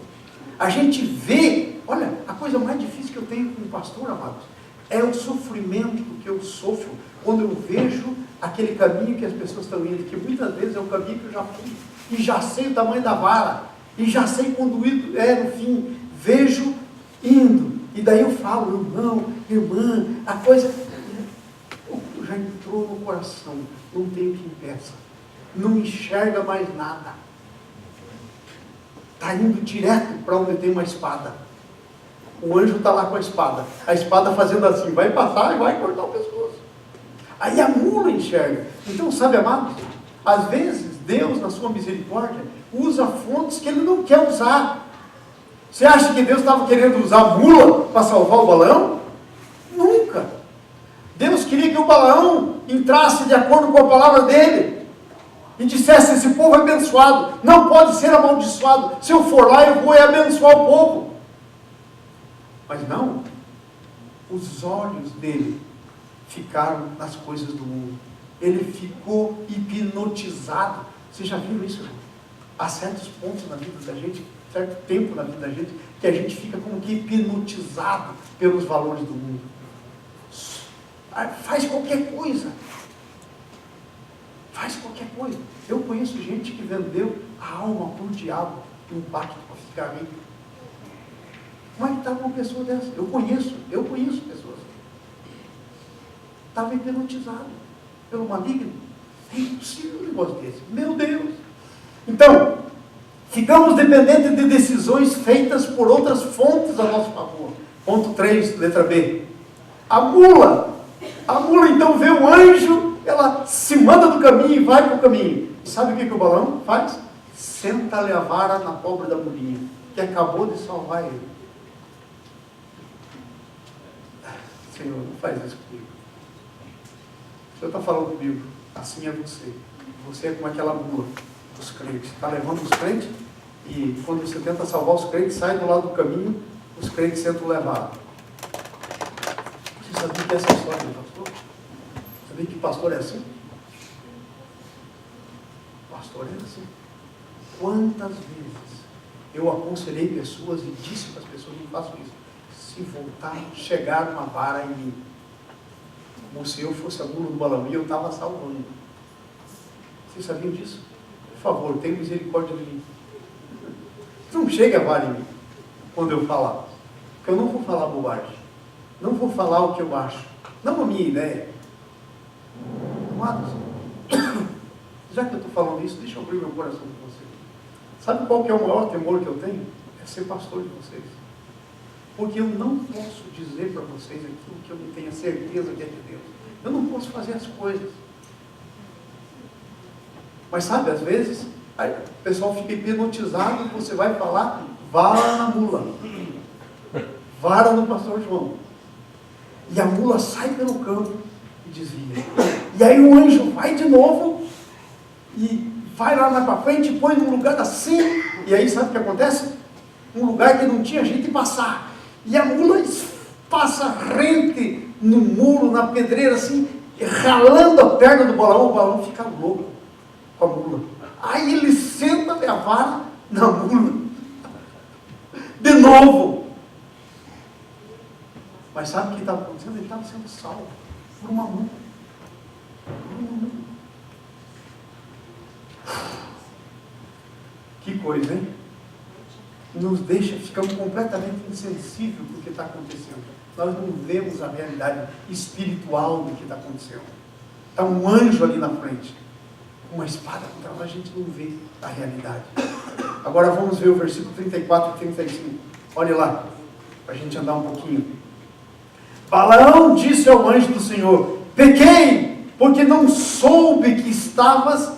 A gente vê, olha, a coisa mais difícil que eu tenho como pastor, amados, é o sofrimento que eu sofro quando eu vejo aquele caminho que as pessoas estão indo, que muitas vezes é o caminho que eu já fui, e já sei o tamanho da vara, e já sei quando no fim, vejo indo, e daí eu falo, irmão, irmã, a coisa já entrou no coração, não tem o que impeça, não enxerga mais nada, está indo direto para onde tem uma espada. O anjo está lá com a espada fazendo assim, vai passar e vai cortar o pescoço. Aí a mula enxerga. Então, sabe, amados, às vezes Deus, na sua misericórdia, usa fontes que Ele não quer usar. Você acha que Deus estava querendo usar a mula para salvar o Balaão? Nunca. Deus queria que o Balaão entrasse de acordo com a palavra dele e dissesse: esse povo é abençoado, não pode ser amaldiçoado, se eu for lá eu vou abençoar o povo. Mas não, os olhos dele ficaram nas coisas do mundo, ele ficou hipnotizado. Vocês já viram isso? Há certos pontos na vida da gente, certo tempo na vida da gente, que a gente fica como que hipnotizado pelos valores do mundo. Faz qualquer coisa. Faz qualquer coisa. Eu conheço gente que vendeu a alma para o diabo um pacto para ficar rico. Como é que estava uma pessoa dessa? Eu conheço pessoas. Estava hipnotizado pelo maligno. É impossível um negócio desse. Meu Deus! Então, ficamos dependentes de decisões feitas por outras fontes a nosso favor. Ponto 3, letra B. A mula então vê o anjo, ela se manda do caminho e vai para o caminho. Sabe o que o Balaão faz? Senta-lhe a vara na pobre da mulinha, que acabou de salvar ele. Senhor, não faz isso comigo. O Senhor está falando comigo. Assim é você. Você é como aquela mula dos crentes. Está levando os crentes e quando você tenta salvar os crentes, sai do lado do caminho, os crentes tentam levar. Você sabia que essa história do pastor? Sabia que pastor é assim? Pastor é assim. Quantas vezes eu aconselhei pessoas e disse para as pessoas, não façam isso. Se voltar, chegar uma vara em mim, como se eu fosse a mula do Balaão e eu estava salvando. Vocês sabiam disso? Por favor, tenha misericórdia de mim. Não chega a vara em mim quando eu falar. Porque eu não vou falar bobagem. Não vou falar o que eu acho. Não a minha ideia. Amados, já que eu estou falando isso, deixa eu abrir meu coração com vocês. Sabe qual que é o maior temor que eu tenho? É ser pastor de vocês. Porque eu não posso dizer para vocês aquilo que eu não tenho certeza que é de Deus. Eu não posso fazer as coisas. Mas sabe, às vezes, aí, o pessoal fica hipnotizado e você vai falar, vara na mula. Vara no pastor João. E a mula sai pelo campo e desvia. E aí o anjo vai de novo e vai lá para frente e põe num lugar assim. E aí sabe o que acontece? Um lugar que não tinha jeito de passar. E a mula passa rente no muro, na pedreira, assim, ralando a perna do Balaão. O Balaão fica louco com a mula. Aí ele senta a vara na mula. De novo. Mas sabe o que estava acontecendo? Ele estava sendo salvo por uma mula. Que coisa, hein? Nos deixa, ficamos completamente insensíveis do que está acontecendo. Nós não vemos a realidade espiritual do que está acontecendo. Está um anjo ali na frente, uma espada contra nós, a gente não vê a realidade. Agora vamos ver o versículo 34 e 35. Olha lá, para a gente andar um pouquinho. Balaão disse ao anjo do Senhor: pequei, porque não soube que estavas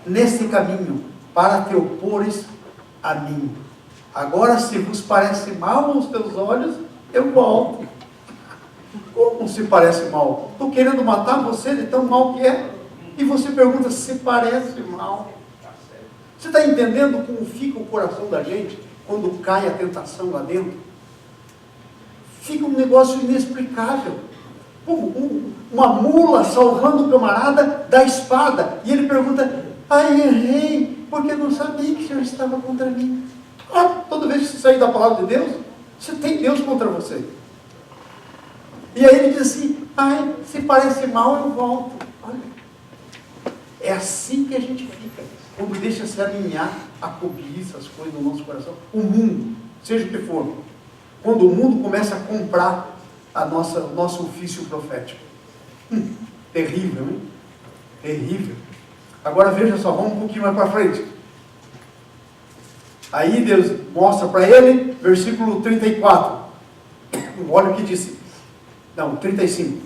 nesse caminho, para te opores a mim. Agora, se vos parece mal aos teus olhos, eu volto. Como se parece mal? Estou querendo matar você de tão mal que é. E você pergunta se parece mal. Você está entendendo como fica o coração da gente quando cai a tentação lá dentro? Fica um negócio inexplicável. Uma mula salvando o camarada da espada. E ele pergunta: ai, errei, porque não sabia que o Senhor estava contra mim. Toda vez que você sair da palavra de Deus, você tem Deus contra você. E aí ele diz assim: ai, se parece mal, eu volto. Olha, é assim que a gente fica, quando deixa se alinhar a cobiça, as coisas no nosso coração, o mundo, seja o que for. Quando o mundo começa a comprar o nosso ofício profético. Terrível, hein? Terrível. Agora veja só, vamos um pouquinho mais para frente. Aí Deus mostra para ele, versículo 34. Olha o que disse. Não, 35.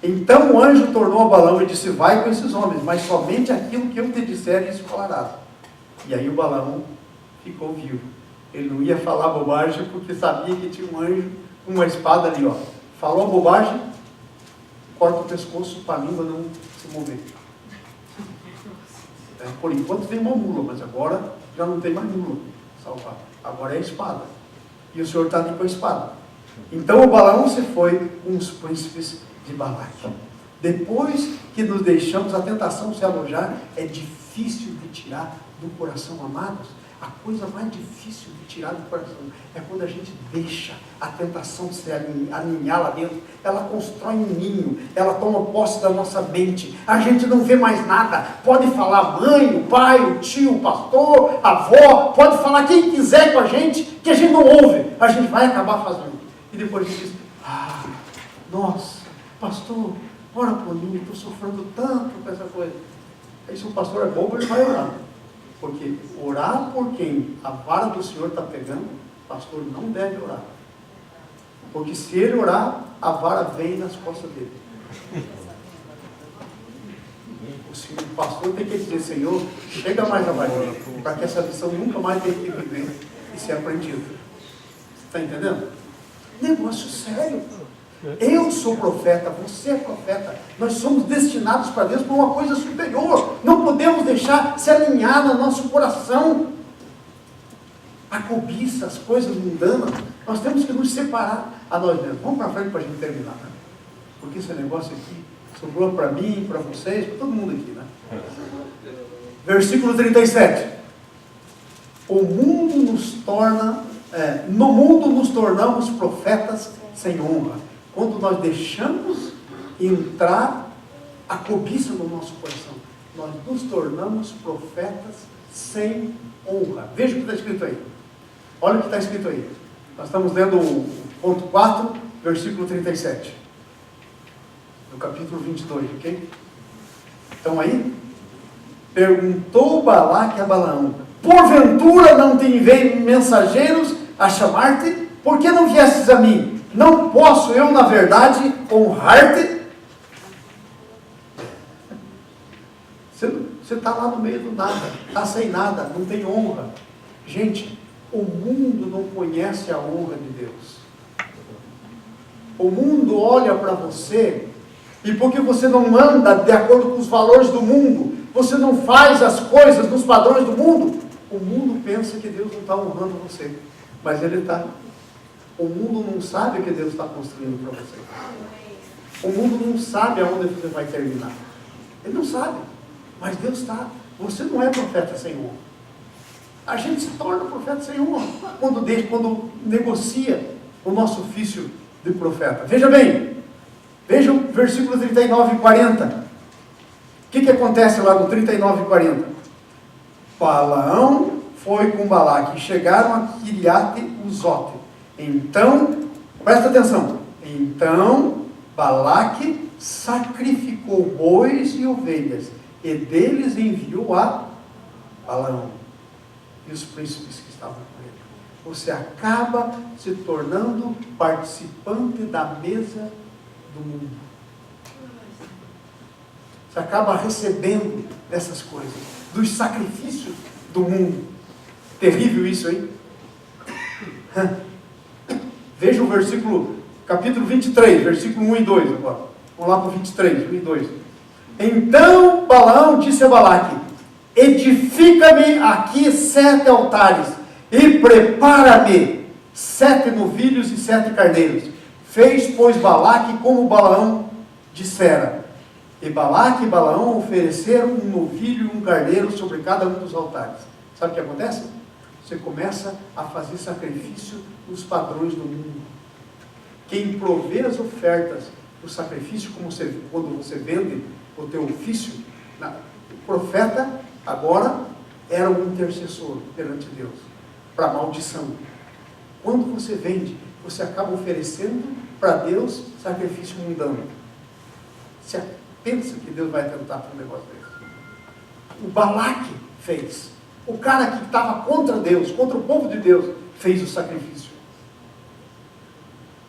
Então o anjo tornou a Balaão e disse: vai com esses homens, mas somente aquilo que eu te disser, isso falarás. E aí o Balaão ficou vivo. Ele não ia falar bobagem porque sabia que tinha um anjo com uma espada ali, ó. Falou bobagem, corta o pescoço para a língua não se mover. Por enquanto tem uma mula, mas agora já não tem mais mula salvar. Agora é a espada. E o Senhor está ali com a espada. Então o Balaão se foi com os príncipes de Balaque. Depois que nos deixamos a tentação se alojar, é difícil de tirar do coração, amados. A coisa mais difícil de tirar do coração é quando a gente deixa a tentação se aninhar lá dentro. Ela constrói um ninho, ela toma posse da nossa mente. A gente não vê mais nada. Pode falar mãe, o pai, o tio, o pastor, a avó, pode falar quem quiser com a gente, que a gente não ouve. A gente vai acabar fazendo. E depois a gente diz, nossa, pastor, ora por mim, estou sofrendo tanto com essa coisa. Aí se o pastor é bobo, ele vai orar. Porque orar por quem a vara do Senhor está pegando, o pastor não deve orar. Porque se ele orar, a vara vem nas costas dele. O pastor tem que dizer, Senhor, chega mais a varinha, para que essa lição nunca mais tenha que viver e ser aprendida. Está entendendo? Negócio sério. Eu sou profeta, você é profeta. Nós somos destinados para Deus para uma coisa superior. Não podemos deixar se alinhar no nosso coração a cobiça, as coisas mundanas. Nós temos que nos separar a nós mesmos. Vamos para frente para a gente terminar, né? Porque esse negócio aqui sobrou para mim, para vocês, para todo mundo aqui, né? Versículo 37. O mundo nos torna, no mundo nos tornamos profetas sem honra. Quando nós deixamos entrar a cobiça no nosso coração, nós nos tornamos profetas sem honra. Veja o que está escrito aí. Olha o que está escrito aí. Nós estamos lendo o ponto 4, versículo 37. No capítulo 22, ok? Então aí, perguntou Balaque a Balaão, porventura não te enviei mensageiros a chamar-te? Por que não viestes a mim? Não posso eu, na verdade, honrar-te? Você está lá no meio do nada, está sem nada, não tem honra. Gente, o mundo não conhece a honra de Deus. O mundo olha para você, e porque você não anda de acordo com os valores do mundo, você não faz as coisas nos padrões do mundo, o mundo pensa que Deus não está honrando você, mas Ele está. O mundo não sabe o que Deus está construindo para você. O mundo não sabe aonde você vai terminar. Ele não sabe. Mas Deus está. Você não é profeta sem honra. A gente se torna profeta sem honra quando negocia o nosso ofício de profeta. Veja bem. Veja o versículo 39 e 40. O que acontece lá no 39 e 40? Balaão foi com Balaque. Chegaram a Quiriate-Uzote. Então, presta atenção. Então, Balaque sacrificou bois e ovelhas, e deles enviou a Balaão e os príncipes que estavam com ele. Você acaba se tornando participante da mesa do mundo. Você acaba recebendo dessas coisas, dos sacrifícios do mundo. Terrível isso, hein? Veja o versículo, capítulo 23, versículo 1 e 2 agora. Vamos lá para o 23, 1 e 2. Então Balaão disse a Balaque, edifica-me aqui 7 altares, e prepara-me 7 novilhos e 7 carneiros. Fez, pois, Balaque como Balaão dissera. E Balaque e Balaão ofereceram um novilho e um carneiro sobre cada um dos altares. Sabe o que acontece? Você começa a fazer sacrifício nos padrões do mundo. Quem provê as ofertas do sacrifício, quando você vende o teu ofício, o profeta agora era um intercessor perante Deus, para maldição. Quando você vende, você acaba oferecendo para Deus sacrifício mundano. Você pensa que Deus vai tentar para um negócio desse? O Balaque fez. O cara que estava contra Deus, contra o povo de Deus, fez o sacrifício.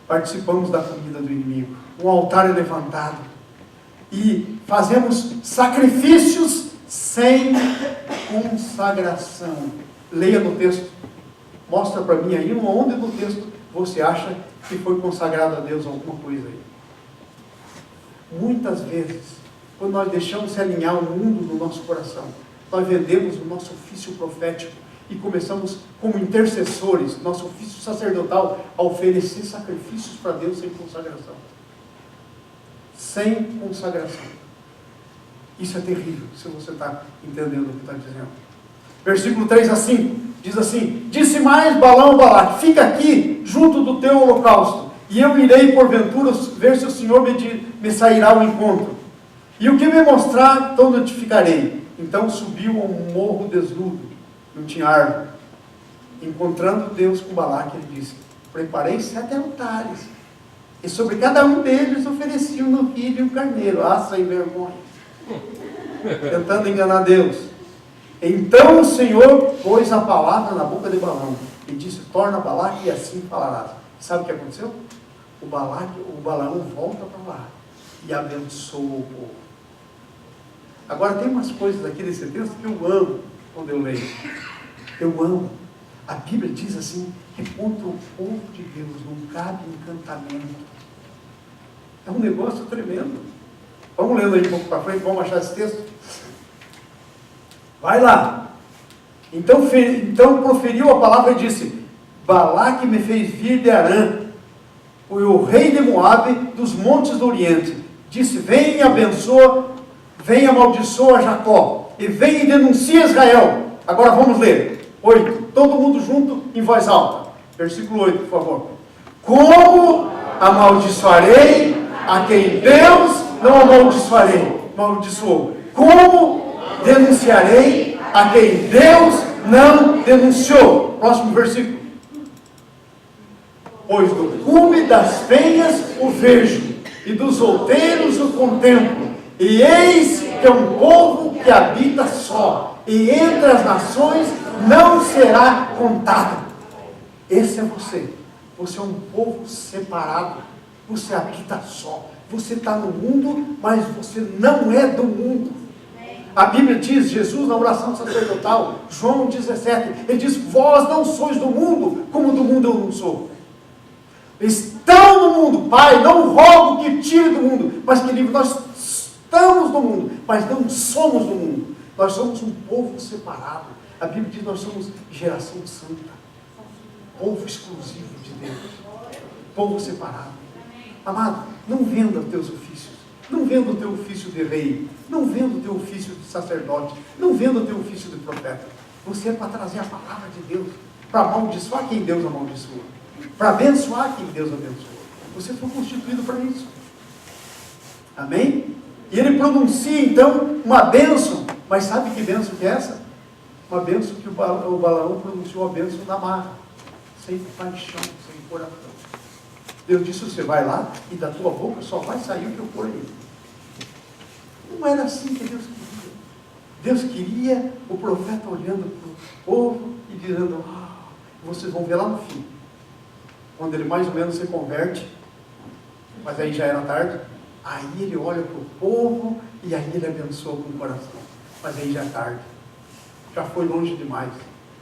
Participamos da comida do inimigo. Um altar é levantado. E fazemos sacrifícios sem consagração. Leia no texto. Mostra para mim aí onde no texto você acha que foi consagrado a Deus alguma coisa aí. Muitas vezes, quando nós deixamos se alinhar o mundo no nosso coração, nós vendemos o nosso ofício profético e começamos, como intercessores, nosso ofício sacerdotal, a oferecer sacrifícios para Deus sem consagração. Sem consagração. Isso é terrível, se você está entendendo o que está dizendo. Versículo 3 a 5, diz assim: disse mais Balaão ao Balaque: fica aqui, junto do teu holocausto, e eu irei porventura ver se o Senhor me sairá ao encontro. E o que me mostrar, então notificarei. Então subiu a um morro desnudo, não tinha árvore. Encontrando Deus com Balaque, ele disse: preparei 7 altares, e sobre cada um deles ofereci um novilho e um carneiro. Ah, sem vergonha, tentando enganar Deus. Então o Senhor pôs a palavra na boca de Balaão e disse: torna Balaque e assim falarás. Sabe o que aconteceu? O Balaão volta para lá e abençoa o povo. Agora tem umas coisas aqui nesse texto que eu amo quando eu leio. Eu amo. A Bíblia diz assim, que contra o povo de Deus não cabe encantamento. É um negócio tremendo. Vamos lendo aí um pouco para frente, vamos achar esse texto? Vai lá. Então proferiu a palavra e disse: Balaque me fez vir de Arã, o rei de Moabe, dos montes do Oriente. Disse: vem e abençoa, vem e amaldiçoa Jacó, e vem e denuncia Israel. Agora vamos ler. 8. Todo mundo junto em voz alta. Versículo 8, por favor. Como amaldiçoarei a quem Deus não amaldiçoou? Como denunciarei a quem Deus não denunciou? Próximo versículo. Pois do cume das penhas o vejo, e dos outeiros o contemplo, e eis que é um povo que habita só, e entre as nações não será contado. Esse é você. Você é um povo separado. Você habita só. Você está no mundo, mas você não é do mundo. A Bíblia diz, Jesus na oração sacerdotal, João 17, ele diz: vós não sois do mundo, como do mundo eu não sou. Estão no mundo, Pai, não rogo que tire do mundo, mas que livre. Nós estamos no mundo, mas não somos do mundo. Nós somos um povo separado. A Bíblia diz que nós somos geração santa, povo exclusivo de Deus, povo separado. Amado, não venda os teus ofícios, não venda o teu ofício de rei, não venda o teu ofício de sacerdote, não venda o teu ofício de profeta. Você é para trazer a palavra de Deus, para amaldiçoar quem Deus amaldiçoa, para abençoar quem Deus abençoa. Você foi constituído para isso. Amém? E ele pronuncia então uma bênção. Mas sabe que bênção que é essa? Uma bênção que o Balaão pronunciou, a bênção da marra, sem paixão, sem coração. Deus disse: você vai lá e da tua boca só vai sair o que eu pôr aí. Não era assim que Deus queria. Deus queria o profeta olhando para o povo e dizendo: vocês vão ver lá no fim, quando ele mais ou menos se converte, mas aí já era tarde. Aí ele olha para o povo e aí ele abençoa com o coração. Mas aí já é tarde. Já foi longe demais.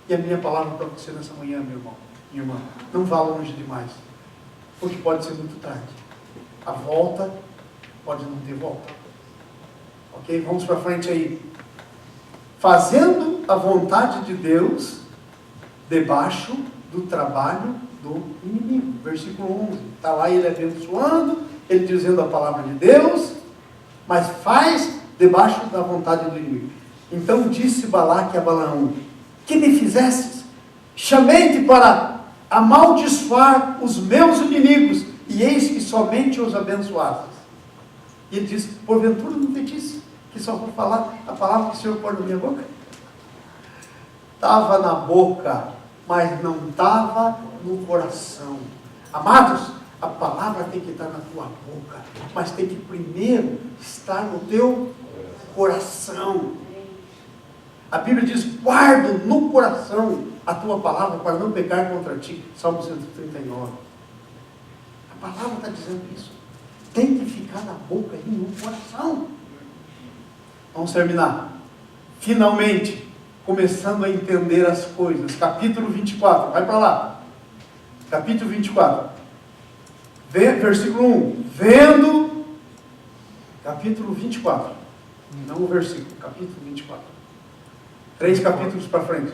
E a minha palavra para você nessa manhã, meu irmão, minha irmã, não vá longe demais. Porque pode ser muito tarde. A volta pode não ter volta. Ok? Vamos para frente aí. Fazendo a vontade de Deus debaixo do trabalho do inimigo. Versículo 11. Está lá ele abençoando, ele dizendo a palavra de Deus, mas faz debaixo da vontade do inimigo. Então disse Balaque a Balaão: que me fizestes? Chamei-te para amaldiçoar os meus inimigos, e eis que somente os abençoaste. E ele disse: porventura não te disse que só vou falar a palavra que o Senhor pôr na minha boca? Estava na boca, mas não estava no coração. Amados, a palavra tem que estar na tua boca, mas tem que primeiro estar no teu coração. A Bíblia diz: guarda no coração a tua palavra para não pecar contra ti. Salmo 139. A palavra está dizendo isso. Tem que ficar na boca e no coração. Vamos terminar. Finalmente, começando a entender as coisas. Capítulo 24. Vai para lá. Capítulo 24. Versículo 1. Vendo. Capítulo 24. Não o versículo. Capítulo 24. 3 capítulos para frente.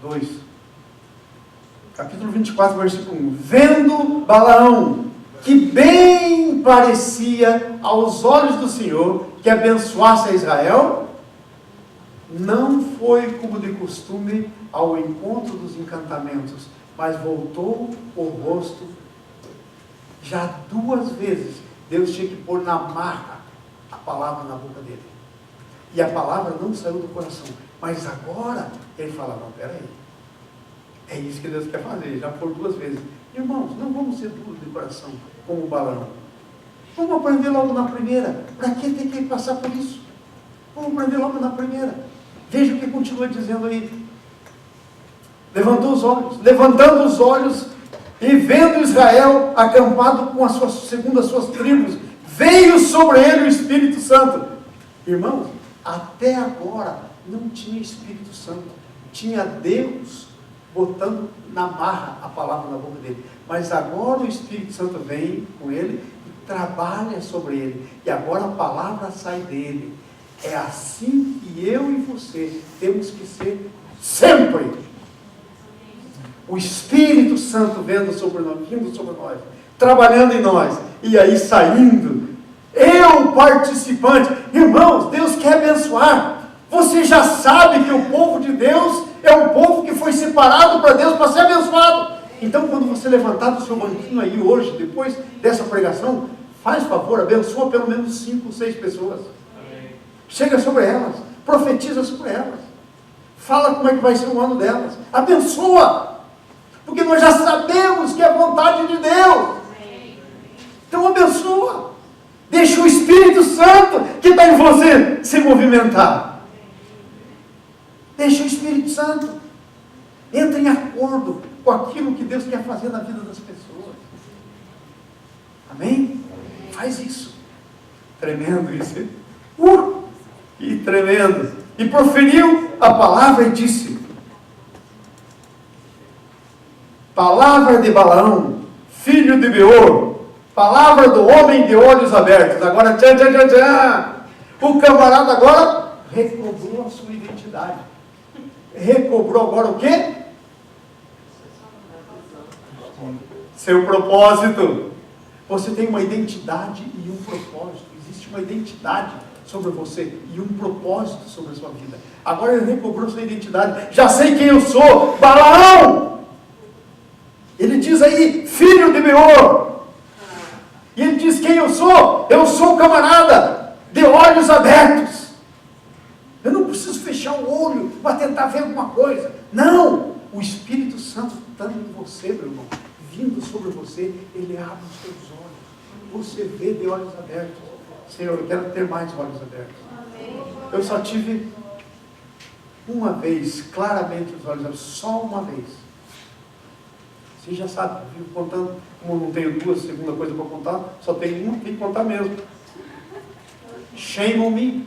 2. Capítulo 24, versículo 1. Vendo Balaão que bem parecia aos olhos do Senhor que abençoasse a Israel, não foi como de costume ao encontro dos encantamentos, mas voltou o rosto. Já 2 vezes Deus tinha que pôr na marra a palavra na boca dele. E a palavra não saiu do coração. Mas agora ele fala, não, peraí. É isso que Deus quer fazer, já por 2 vezes. Irmãos, não vamos ser duros de coração, como o Balaão. Vamos aprender logo na primeira. Para que ter que passar por isso? Vamos aprender logo na primeira. Veja o que continua dizendo aí. Levantando os olhos e vendo Israel acampado segundo as suas tribos, veio sobre ele o Espírito Santo. Irmãos, até agora não tinha Espírito Santo. Tinha Deus botando na marra a palavra na boca dele. Mas agora o Espírito Santo vem com ele e trabalha sobre ele. E agora a palavra sai dele. É assim que eu e você temos que ser sempre. O Espírito Santo vindo sobre nós, trabalhando em nós, e aí saindo. Eu, participante. Irmãos, Deus quer abençoar. Você já sabe que o povo de Deus é um povo que foi separado para Deus para ser abençoado. Então, quando você levantar do seu banquinho aí hoje, depois dessa pregação, faz favor, abençoa pelo menos 5 ou 6 pessoas. Chega sobre elas, profetiza sobre elas, fala como é que vai ser o ano delas, abençoa, porque nós já sabemos que é a vontade de Deus. Então abençoa, deixa o Espírito Santo que está em você se movimentar. Deixa o Espírito Santo, entra em acordo com aquilo que Deus quer fazer na vida das pessoas. Amém? Faz isso. Tremendo isso. Que tremendo. E proferiu a palavra e disse: palavra de Balaão, filho de Beor, palavra do homem de olhos abertos. Agora, o camarada agora recobrou a sua identidade. Recobrou agora o quê? Seu propósito. Você tem uma identidade e um propósito. Existe uma identidade sobre você e um propósito sobre a sua vida. Agora ele recobrou sua identidade. Já sei quem eu sou, Balaão. Ele diz aí, filho de Beor. E ele diz quem eu sou. Eu sou o camarada de olhos abertos. Eu não preciso fechar o olho para tentar ver alguma coisa. Não, o Espírito Santo está em você, meu irmão, vindo sobre você. Ele abre os seus olhos. Você vê de olhos abertos. Senhor, eu quero ter mais olhos abertos. Eu só tive uma vez, claramente, os olhos abertos, só uma vez. Você já sabe, eu vivo contando, como eu não tenho 2, segunda coisa para contar, só tenho uma, tem que contar mesmo. Shame on me,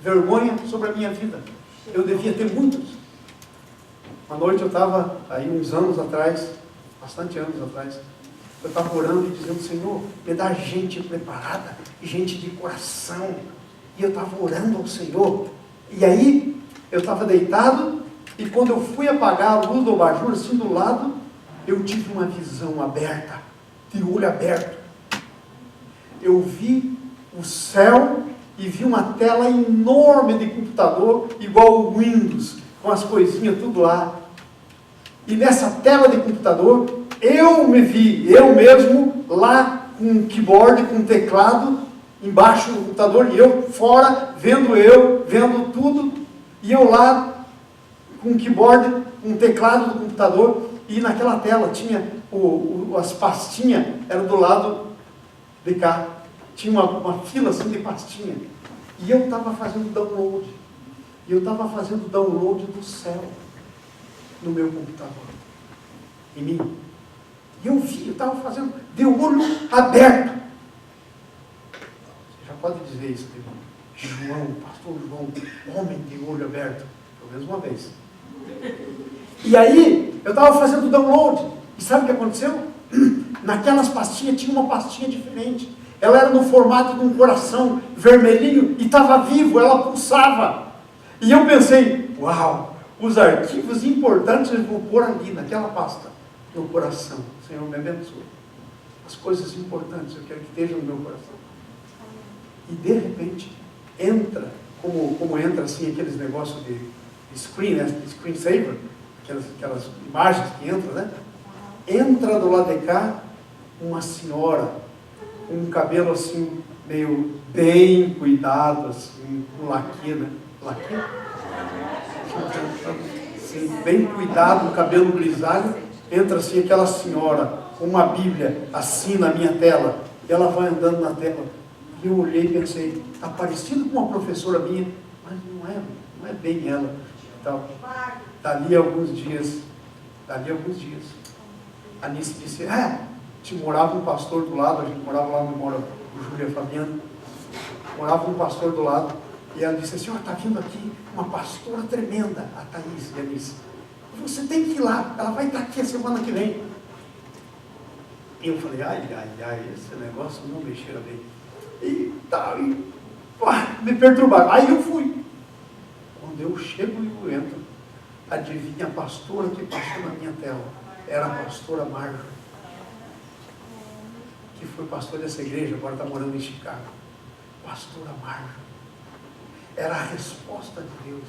vergonha sobre a minha vida. Eu devia ter muitos. Uma noite eu estava, aí uns anos atrás, bastante anos atrás, eu estava orando e dizendo: Senhor, me dá gente preparada, gente de coração. E eu estava orando ao Senhor. E aí, eu estava deitado, e quando eu fui apagar a luz do abajur, assim do lado, eu tive uma visão aberta, de olho aberto. Eu vi o céu e vi uma tela enorme de computador, igual o Windows, com as coisinhas tudo lá. E nessa tela de computador, eu me vi, eu mesmo, lá com um keyboard, com um teclado, embaixo do computador, e eu fora, vendo tudo, e eu lá, com um keyboard, com um teclado do computador, e naquela tela tinha as pastinhas, era do lado de cá, tinha uma fila assim de pastinha, e eu estava fazendo download, do céu, no meu computador, em mim. E eu vi, eu estava fazendo, de olho aberto. Você já pode dizer isso, irmão. João, pastor João, homem de olho aberto. Pelo menos uma vez. E aí, eu estava fazendo download. E sabe o que aconteceu? Naquelas pastinhas, tinha uma pastinha diferente. Ela era no formato de um coração vermelhinho e estava vivo, ela pulsava. E eu pensei: uau, os arquivos importantes eu vou pôr ali, naquela pasta, no coração. Senhor, me abençoe. As coisas importantes eu quero que estejam no meu coração. E de repente, entra como entra assim aqueles negócios de screen, né? Screensaver, aquelas imagens que entram, né? Entra do lado de cá uma senhora, com um cabelo assim, meio bem cuidado, assim, com laque, né? Laque? Assim, bem cuidado, o cabelo grisalho. Entra assim aquela senhora, com uma Bíblia, assim na minha tela, e ela vai andando na tela. E eu olhei e pensei, está parecido com uma professora minha, mas não é bem ela. Então, dali alguns dias, a Nice disse, te morava um pastor do lado, a gente morava lá onde mora o Júlia Fabiano, morava um pastor do lado, e ela disse assim, está vindo aqui uma pastora tremenda, a Thaís, e a Nice. Você tem que ir lá, ela vai estar aqui a semana que vem. E eu falei, esse negócio não me cheira bem. E tal, me perturbaram. Aí eu fui. Quando eu chego e eu entro, adivinha a pastora que passou na minha tela? Era a pastora Marja, que foi pastora dessa igreja, agora está morando em Chicago. Pastora Marja. Era a resposta de Deus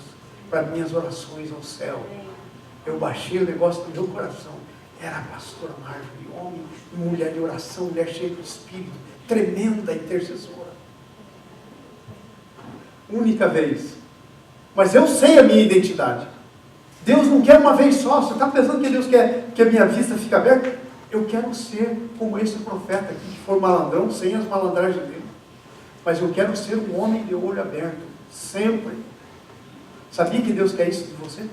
para minhas orações ao céu. Eu baixei o negócio do meu coração. Era a pastora Marjorie, homem e mulher de oração, mulher cheia do Espírito, tremenda intercessora. Única vez. Mas eu sei a minha identidade. Deus não quer uma vez só. Você está pensando que Deus quer que a minha vista fique aberta? Eu quero ser como esse profeta aqui, que for malandrão, sem as malandragens dele. Mas eu quero ser um homem de olho aberto, sempre. Sabia que Deus quer isso de você?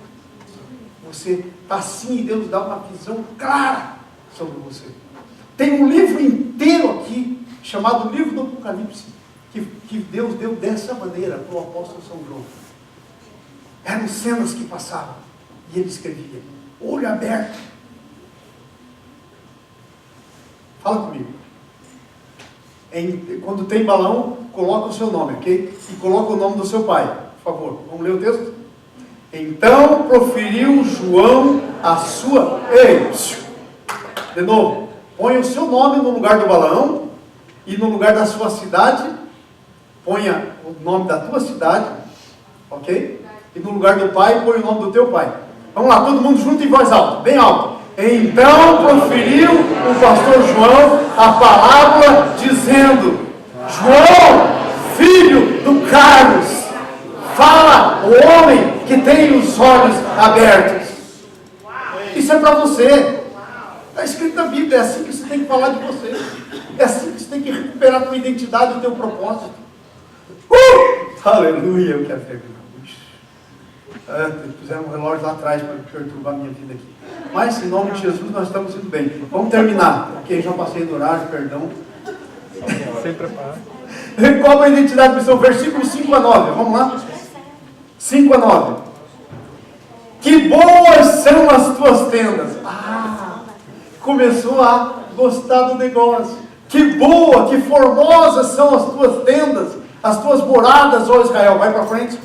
Você está assim e Deus dá uma visão clara sobre você. Tem um livro inteiro aqui, chamado Livro do Apocalipse, que Deus deu dessa maneira para o apóstolo São João. Eram cenas que passavam, e ele escrevia, olho aberto. Fala comigo. Quando tem balão, coloca o seu nome, ok? E coloca o nome do seu pai, por favor. Vamos ler o texto? Então proferiu João a sua... De novo, põe o seu nome no lugar do balão e no lugar da sua cidade, ponha o nome da tua cidade, ok? E no lugar do pai, põe o nome do teu pai. Vamos lá, todo mundo junto em voz alta, bem alto. Então proferiu o pastor João a palavra dizendo, João, filho do Carlos, fala o homem que tem os olhos abertos. Isso é para você. Está escrito na Bíblia, é assim que você tem que falar de você. É assim que você tem que recuperar a tua identidade e o teu propósito. Aleluia, eu quero terminar. Puseram um relógio lá atrás para perturbar a minha vida aqui. Mas, em nome de Jesus, nós estamos indo bem. Vamos terminar. Ok, já passei do horário, perdão. Sem preparar. Qual a identidade da missão? Versículo 5 a 9. Vamos lá? 5 a 9. Que boas são as tuas tendas. Começou a gostar do negócio. Que boa, que formosas são as tuas tendas, as tuas moradas, ó Israel. Vai para frente.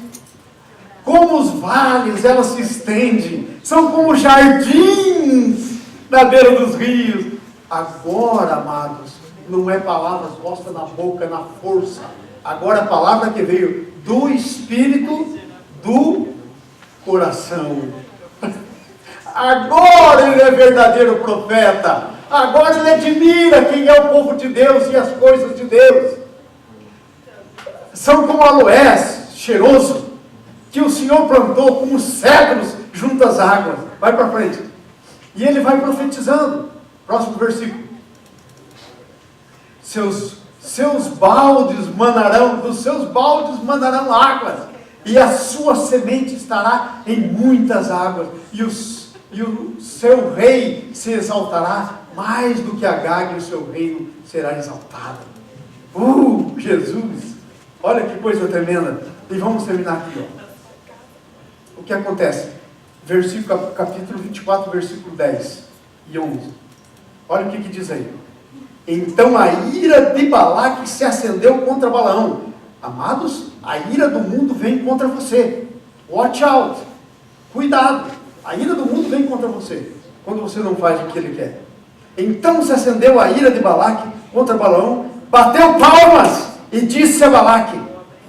Como os vales, elas se estendem. São como jardins na beira dos rios. Agora, amados, não é palavras postas na boca, na força. Agora a palavra que veio do Espírito, do coração. Agora ele é verdadeiro profeta. Agora ele admira quem é o povo de Deus e as coisas de Deus. São como aloés, cheiroso, que o Senhor plantou como cedros junto às águas. Vai para frente. E ele vai profetizando. Próximo versículo. Seus baldes manarão, dos seus baldes manarão águas, e a sua semente estará em muitas águas, e o seu rei se exaltará mais do que Agag, e o seu reino será exaltado. Jesus! Olha que coisa tremenda. E vamos terminar aqui, ó. O que acontece? Capítulo 24, versículo 10 e 11. Olha o que diz aí. Então a ira de Balaque se acendeu contra Balaão. Amados, a ira do mundo vem contra você. Watch out. Cuidado. A ira do mundo vem contra você, quando você não faz o que ele quer. Então se acendeu a ira de Balaque contra Balaão, bateu palmas e disse a Balaque,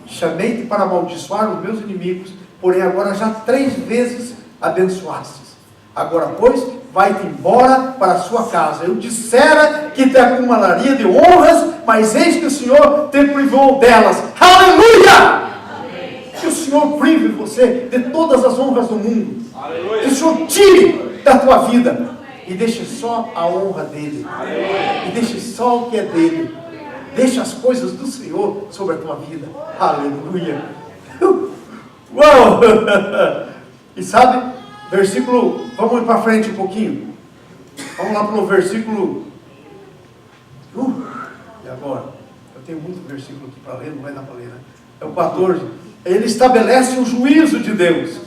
chamei-te para amaldiçoar os meus inimigos, porém agora já 3 vezes abençoastes. Agora, pois, vai-te embora para a sua casa. Eu dissera que te acumularia de honras, mas eis que o Senhor te privou delas. Aleluia! Amém. Que o Senhor prive você de todas as honras do mundo. Aleluia. Que o Senhor tire da tua vida e deixe só a honra dele. Aleluia. E deixe só o que é dele. Deixe as coisas do Senhor sobre a tua vida. Aleluia! Uau! E sabe, versículo, vamos para frente um pouquinho. Vamos lá para o versículo. E agora? Eu tenho muito versículo aqui para ler, não vai dar para ler, né? É o 14. Ele estabelece o juízo de Deus.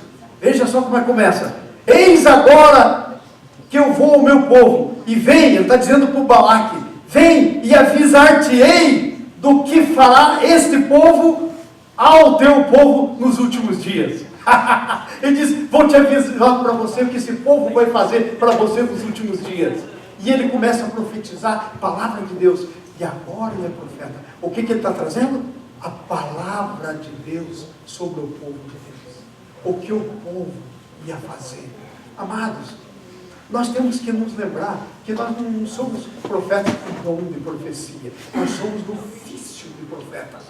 Veja só como é que começa. Eis agora que eu vou ao meu povo. E vem, ele está dizendo para o Balaque: vem e avisar-te-ei do que fará este povo ao teu povo nos últimos dias. Ele diz: vou te avisar para você o que esse povo vai fazer para você nos últimos dias. E ele começa a profetizar a palavra de Deus. E agora ele é profeta. O que ele está trazendo? A palavra de Deus sobre o povo de Deus. O que o povo ia fazer. Amados, nós temos que nos lembrar que nós não somos profetas com dom de profecia. Nós somos no ofício de profetas.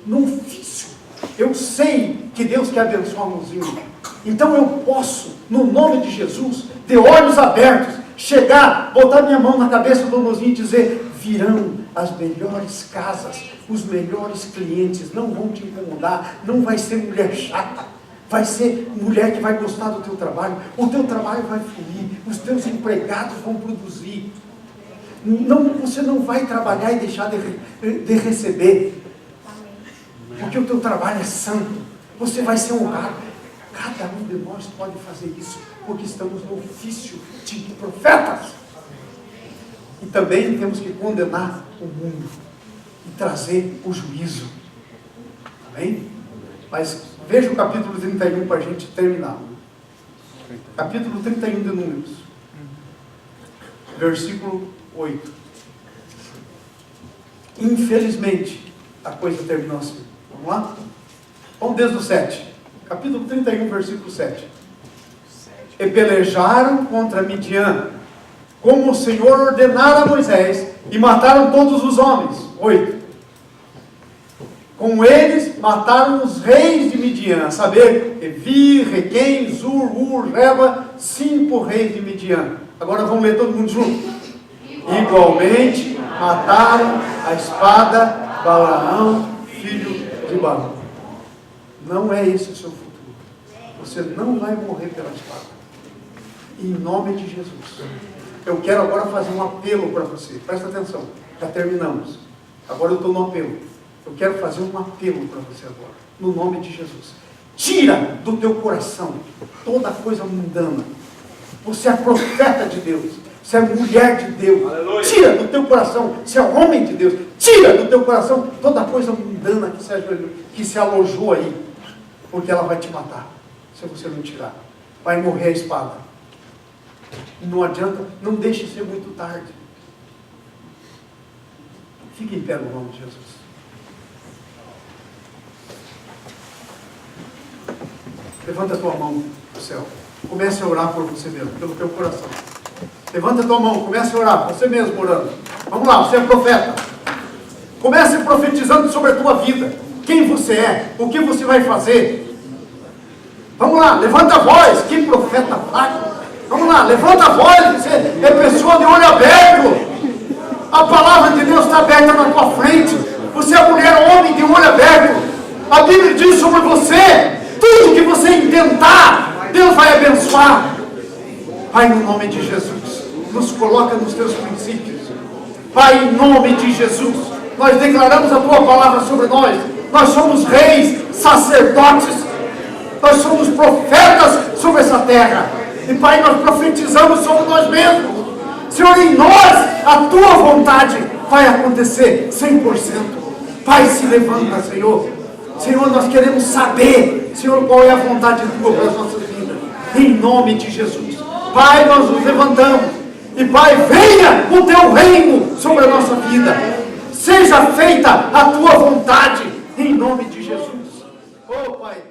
No ofício. Eu sei que Deus quer abençoar o irmãozinho. Então eu posso, no nome de Jesus, de olhos abertos, chegar, botar minha mão na cabeça do irmãozinho e dizer: virão as melhores casas, os melhores clientes, não vão te incomodar, não vai ser mulher chata, vai ser mulher que vai gostar do teu trabalho, o teu trabalho vai fluir, os teus empregados vão produzir. Não, você não vai trabalhar e deixar de receber. Porque o teu trabalho é santo. Você vai ser honrado. Cada um de nós pode fazer isso, porque estamos no ofício de profetas. E também temos que condenar o mundo e trazer o juízo. Amém? Mas veja o capítulo 31 para a gente terminar. Capítulo 31 de Números. Versículo 8. Infelizmente, a coisa terminou assim. Vamos lá? Vamos desde o 7. Capítulo 31, versículo 7. E pelejaram contra Midian, como o Senhor ordenara a Moisés, e mataram todos os homens. 8. Com eles mataram os reis de Midian, a saber, Evi, Requém, Zur, Ur, Reba, 5 reis de Midian. Agora vamos ler todo mundo junto. Igualmente mataram a espada Balaão, filho de Balaão. Não é esse o seu futuro. Você não vai morrer pela espada. Em nome de Jesus. Eu quero agora fazer um apelo para você. Presta atenção. Já terminamos. Agora eu estou no apelo. Eu quero fazer um apelo para você agora. No nome de Jesus. Tira do teu coração toda coisa mundana. Você é profeta de Deus. Você é mulher de Deus. Aleluia. Tira do teu coração. Você é homem de Deus. Tira do teu coração toda coisa mundana que se alojou aí. Porque ela vai te matar. Se você não tirar. Vai morrer a espada. Não adianta. Não deixe ser muito tarde. Fique em pé no nome de Jesus. Levanta a tua mão para o céu. Comece a orar por você mesmo, pelo teu coração. Levanta a tua mão, comece a orar, você mesmo orando. Vamos lá, você é profeta. Comece profetizando sobre a tua vida. Quem você é, o que você vai fazer. Vamos lá, levanta a voz. Que profeta fraco. Vamos lá, levanta a voz. Você é pessoa de olho aberto. A palavra de Deus está aberta na tua frente. Você é mulher, homem de olho aberto. A Bíblia diz sobre você: tudo que você intentar, Deus vai abençoar. Pai, no nome de Jesus, nos coloca nos teus princípios. Pai, em nome de Jesus, nós declaramos a tua palavra sobre nós. Nós somos reis, sacerdotes, nós somos profetas sobre essa terra. E Pai, nós profetizamos sobre nós mesmos. Senhor, em nós, a tua vontade vai acontecer 100%. Pai, se levanta, Senhor. Senhor, nós queremos saber, Senhor, qual é a vontade tua para as nossas vidas. Em nome de Jesus. Pai, nós nos levantamos. E Pai, venha o teu reino sobre a nossa vida. Seja feita a tua vontade. Em nome de Jesus. Oh, Pai.